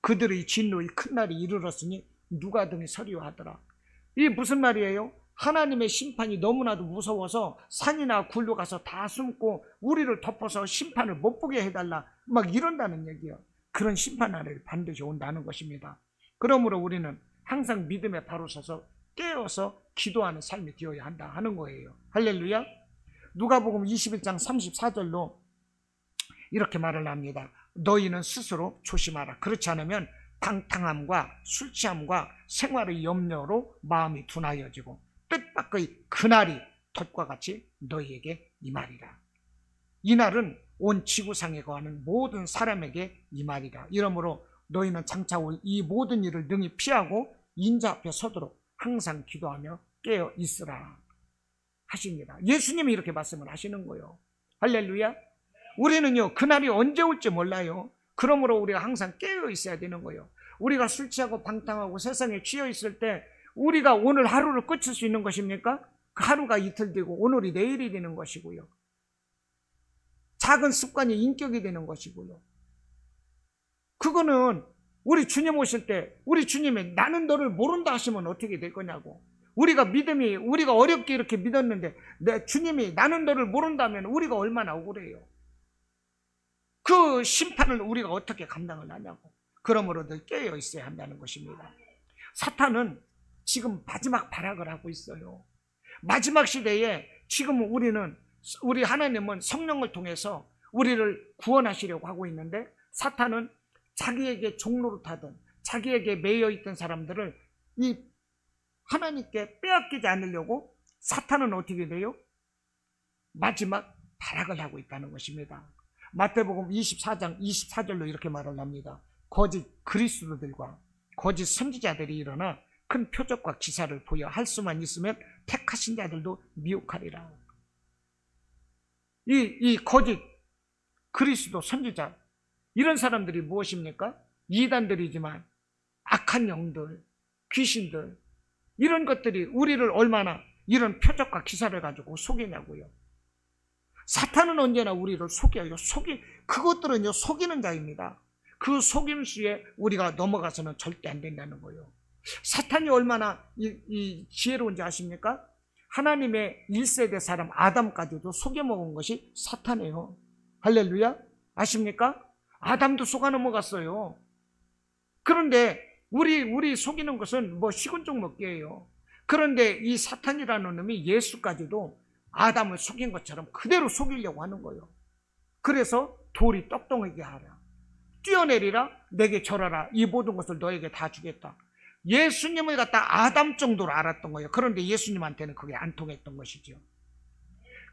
그들의 진노의 큰 날이 이르렀으니 누가 등이 서리하더라. 이게 무슨 말이에요? 하나님의 심판이 너무나도 무서워서 산이나 굴로 가서 다 숨고 우리를 덮어서 심판을 못 보게 해달라 막 이런다는 얘기예요. 그런 심판 날이 반드시 온다는 것입니다. 그러므로 우리는 항상 믿음에 바로 서서 깨어서 기도하는 삶이 되어야 한다 하는 거예요. 할렐루야. 누가복음 21장 34절로 이렇게 말을 합니다. 너희는 스스로 조심하라. 그렇지 않으면 방탕함과 술 취함과 생활의 염려로 마음이 둔하여지고 뜻밖의 그날이 덫과 같이 너희에게 임하리라. 이날은 온 지구상에 거하는 모든 사람에게 임하리라. 이러므로 너희는 장차 올 이 모든 일을 능히 피하고 인자 앞에 서도록 항상 기도하며 깨어 있으라 하십니다. 예수님이 이렇게 말씀을 하시는 거예요. 할렐루야. 우리는요, 그날이 언제 올지 몰라요. 그러므로 우리가 항상 깨어 있어야 되는 거예요. 우리가 술 취하고 방탕하고 세상에 취해 있을 때 우리가 오늘 하루를 끝일 수 있는 것입니까? 그 하루가 이틀 되고 오늘이 내일이 되는 것이고요. 작은 습관이 인격이 되는 것이고요. 그거는 우리 주님 오실 때 우리 주님이 나는 너를 모른다 하시면 어떻게 될 거냐고. 우리가 어렵게 이렇게 믿었는데 내 주님이 나는 너를 모른다면 우리가 얼마나 억울해요. 그 심판을 우리가 어떻게 감당을 하냐고. 그러므로 늘 깨어 있어야 한다는 것입니다. 사탄은 지금 마지막 발악을 하고 있어요. 마지막 시대에 지금 우리 하나님은 성령을 통해서 우리를 구원하시려고 하고 있는데 사탄은 자기에게 종로를 타든 자기에게 매여 있던 사람들을 이 하나님께 빼앗기지 않으려고 사탄은 어떻게 돼요? 마지막 발악을 하고 있다는 것입니다. 마태복음 24장 24절로 이렇게 말을 합니다. 거짓 그리스도들과 거짓 선지자들이 일어나 큰 표적과 기사를 보여 할 수만 있으면 택하신 자들도 미혹하리라. 이 거짓 그리스도 선지자 이런 사람들이 무엇입니까? 이단들이지만 악한 영들, 귀신들 이런 것들이 우리를 얼마나 이런 표적과 기사를 가지고 속이냐고요. 사탄은 언제나 우리를 속여요. 그것들은요 속이는 자입니다. 그 속임수에 우리가 넘어가서는 절대 안 된다는 거예요. 사탄이 얼마나 이 지혜로운지 아십니까? 하나님의 1세대 사람 아담까지도 속여먹은 것이 사탄이에요. 할렐루야. 아십니까? 아담도 속아 넘어갔어요. 그런데 우리 속이는 것은 뭐 식은죽 먹기예요. 그런데 이 사탄이라는 놈이 예수까지도 아담을 속인 것처럼 그대로 속이려고 하는 거예요. 그래서 돌이 떡덩이게 하라. 뛰어내리라. 내게 절하라. 이 모든 것을 너에게 다 주겠다. 예수님을 갖다 아담 정도로 알았던 거예요. 그런데 예수님한테는 그게 안 통했던 것이죠.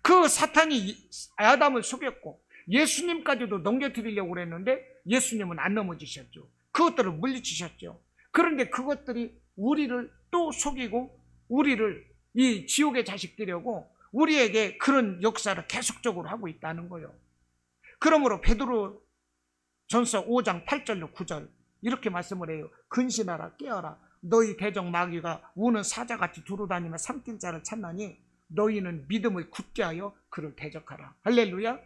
그 사탄이 아담을 속였고 예수님까지도 넘겨드리려고 그랬는데 예수님은 안 넘어지셨죠. 그것들을 물리치셨죠. 그런데 그것들이 우리를 또 속이고 우리를 이 지옥의 자식 되려고 우리에게 그런 역사를 계속적으로 하고 있다는 거예요. 그러므로 베드로 전서 5장 8절로 9절 이렇게 말씀을 해요. 근신하라 깨어라. 너희 대적 마귀가 우는 사자같이 두루다니며 삼킬 자를 찾나니 너희는 믿음을 굳게 하여 그를 대적하라. 할렐루야.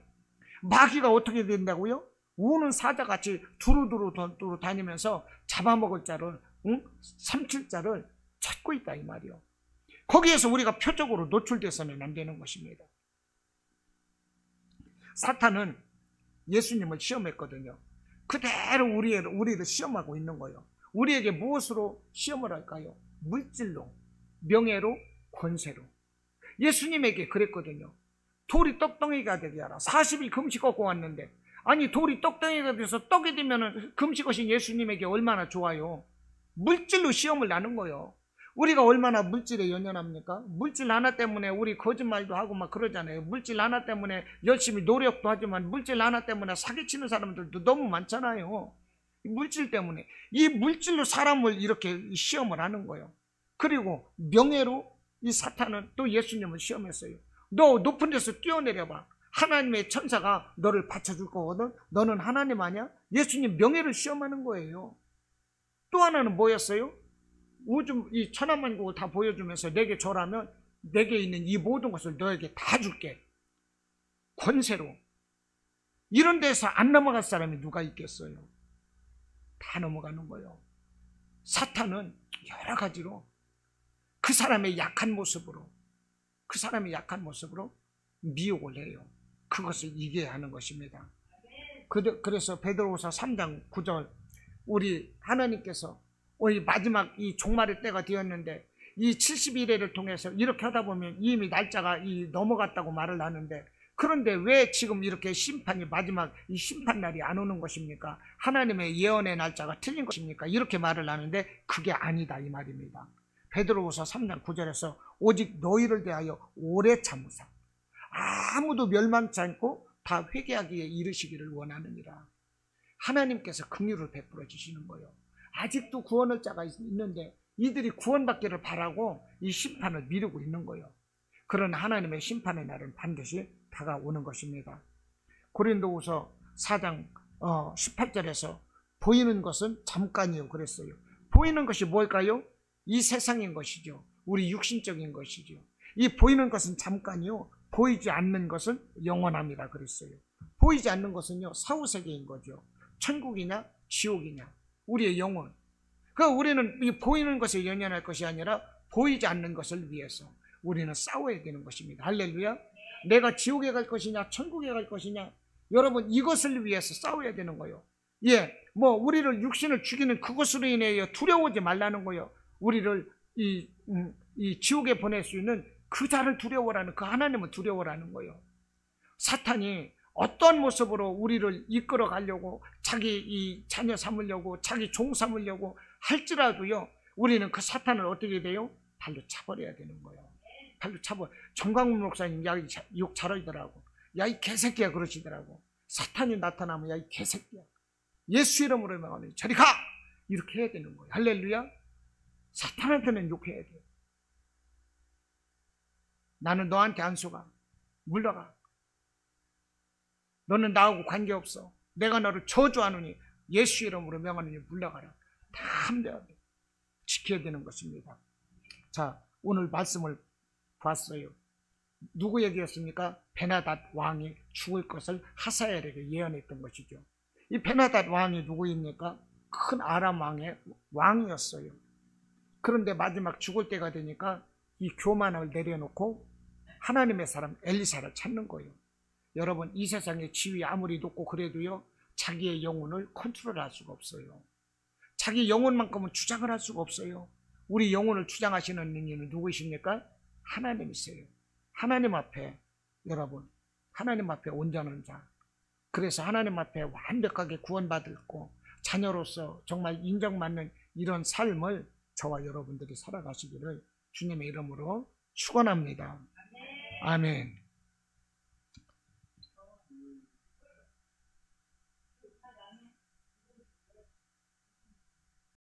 마귀가 어떻게 된다고요? 우는 사자같이 두루두루 다니면서 잡아먹을 자를 삼킬 자를 찾고 있다 이 말이요. 거기에서 우리가 표적으로 노출돼서는 안 되는 것입니다. 사탄은 예수님을 시험했거든요. 그대로 우리를 시험하고 있는 거예요. 우리에게 무엇으로 시험을 할까요? 물질로, 명예로, 권세로. 예수님에게 그랬거든요. 돌이 떡덩이가 되게 하라. 40일 금식하고 왔는데 아니 돌이 떡덩이가 돼서 떡이 되면 금식하신 예수님에게 얼마나 좋아요. 물질로 시험을 나는 거예요. 우리가 얼마나 물질에 연연합니까? 물질 하나 때문에 우리 거짓말도 하고 막 그러잖아요. 물질 하나 때문에 열심히 노력도 하지만 물질 하나 때문에 사기치는 사람들도 너무 많잖아요. 물질 때문에. 이 물질로 사람을 이렇게 시험을 하는 거예요. 그리고 명예로 이 사탄은 또 예수님을 시험했어요. 너 높은 데서 뛰어내려봐. 하나님의 천사가 너를 받쳐줄 거거든. 너는 하나님 아니야? 예수님 명예를 시험하는 거예요. 또 하나는 뭐였어요? 우주 이 천하만국을 다 보여주면서 내게 절하면 내게 있는 이 모든 것을 너에게 다 줄게. 권세로. 이런 데서 안 넘어갈 사람이 누가 있겠어요? 다 넘어가는 거예요. 사탄은 여러 가지로 그 사람의 약한 모습으로 미혹을 해요. 그것을 이겨야 하는 것입니다. 그래서 베드로후서 3장 9절 우리 하나님께서 마지막 이 종말의 때가 되었는데 이 70일을 통해서 이렇게 하다 보면 이미 날짜가 넘어갔다고 말을 하는데, 그런데 왜 지금 이렇게 심판이 마지막 이 심판날이 안 오는 것입니까? 하나님의 예언의 날짜가 틀린 것입니까? 이렇게 말을 하는데 그게 아니다 이 말입니다. 베드로후서 3장 9절에서 오직 너희를 대하여 오래 참으사 아무도 멸망치 않고 다 회개하기에 이르시기를 원하느니라. 하나님께서 긍휼을 베풀어 주시는 거예요. 아직도 구원할 자가 있는데 이들이 구원받기를 바라고 이 심판을 미루고 있는 거예요. 그런 하나님의 심판의 날은 반드시 다가오는 것입니다. 고린도후서 4장 18절에서 보이는 것은 잠깐이요 그랬어요. 보이는 것이 뭘까요? 이 세상인 것이죠. 우리 육신적인 것이죠. 이 보이는 것은 잠깐이요 보이지 않는 것은 영원합니다 그랬어요. 보이지 않는 것은요 사후세계인 거죠. 천국이냐 지옥이냐 우리의 영혼. 그러니까 우리는 이 보이는 것에 연연할 것이 아니라 보이지 않는 것을 위해서 우리는 싸워야 되는 것입니다. 할렐루야. 내가 지옥에 갈 것이냐 천국에 갈 것이냐, 여러분 이것을 위해서 싸워야 되는 거예요. 우리를 육신을 죽이는 그것으로 인해 두려워하지 말라는 거예요. 우리를 이 지옥에 보낼 수 있는 그 자를 두려워라는, 그 하나님을 두려워라는 거예요. 사탄이 어떤 모습으로 우리를 이끌어 가려고 자기 이 자녀 삼으려고 자기 종 삼으려고 할지라도요 우리는 그 사탄을 어떻게 돼요? 발로 차버려야 되는 거예요. 발로 차버려. 정광훈 목사님 욕 잘하더라고. 야 이 개새끼야 그러시더라고. 사탄이 나타나면 야 이 개새끼야 예수 이름으로 명하니 저리 가 이렇게 해야 되는 거예요. 할렐루야. 사탄한테는 욕해야 돼요. 나는 너한테 안 속아. 물러가. 너는 나하고 관계없어. 내가 너를 저주하노니 예수 이름으로 명하노니 물러가라. 다 함대하게 지켜야 되는 것입니다. 자, 오늘 말씀을 봤어요. 누구 얘기였습니까? 베나닷 왕이 죽을 것을 하사엘에게 예언했던 것이죠. 이 베나닷 왕이 누구입니까? 큰 아람 왕의 왕이었어요. 그런데 마지막 죽을 때가 되니까 이 교만을 내려놓고 하나님의 사람 엘리사를 찾는 거예요. 여러분 이 세상의 지위 아무리 높고 그래도요 자기의 영혼을 컨트롤할 수가 없어요. 자기 영혼만큼은 주장을 할 수가 없어요. 우리 영혼을 주장하시는 이는 누구이십니까? 하나님이세요. 하나님 앞에, 여러분 하나님 앞에 온전한 자, 그래서 하나님 앞에 완벽하게 구원받았고 자녀로서 정말 인정받는 이런 삶을 저와 여러분들이 살아가시기를 주님의 이름으로 축원합니다. 아멘.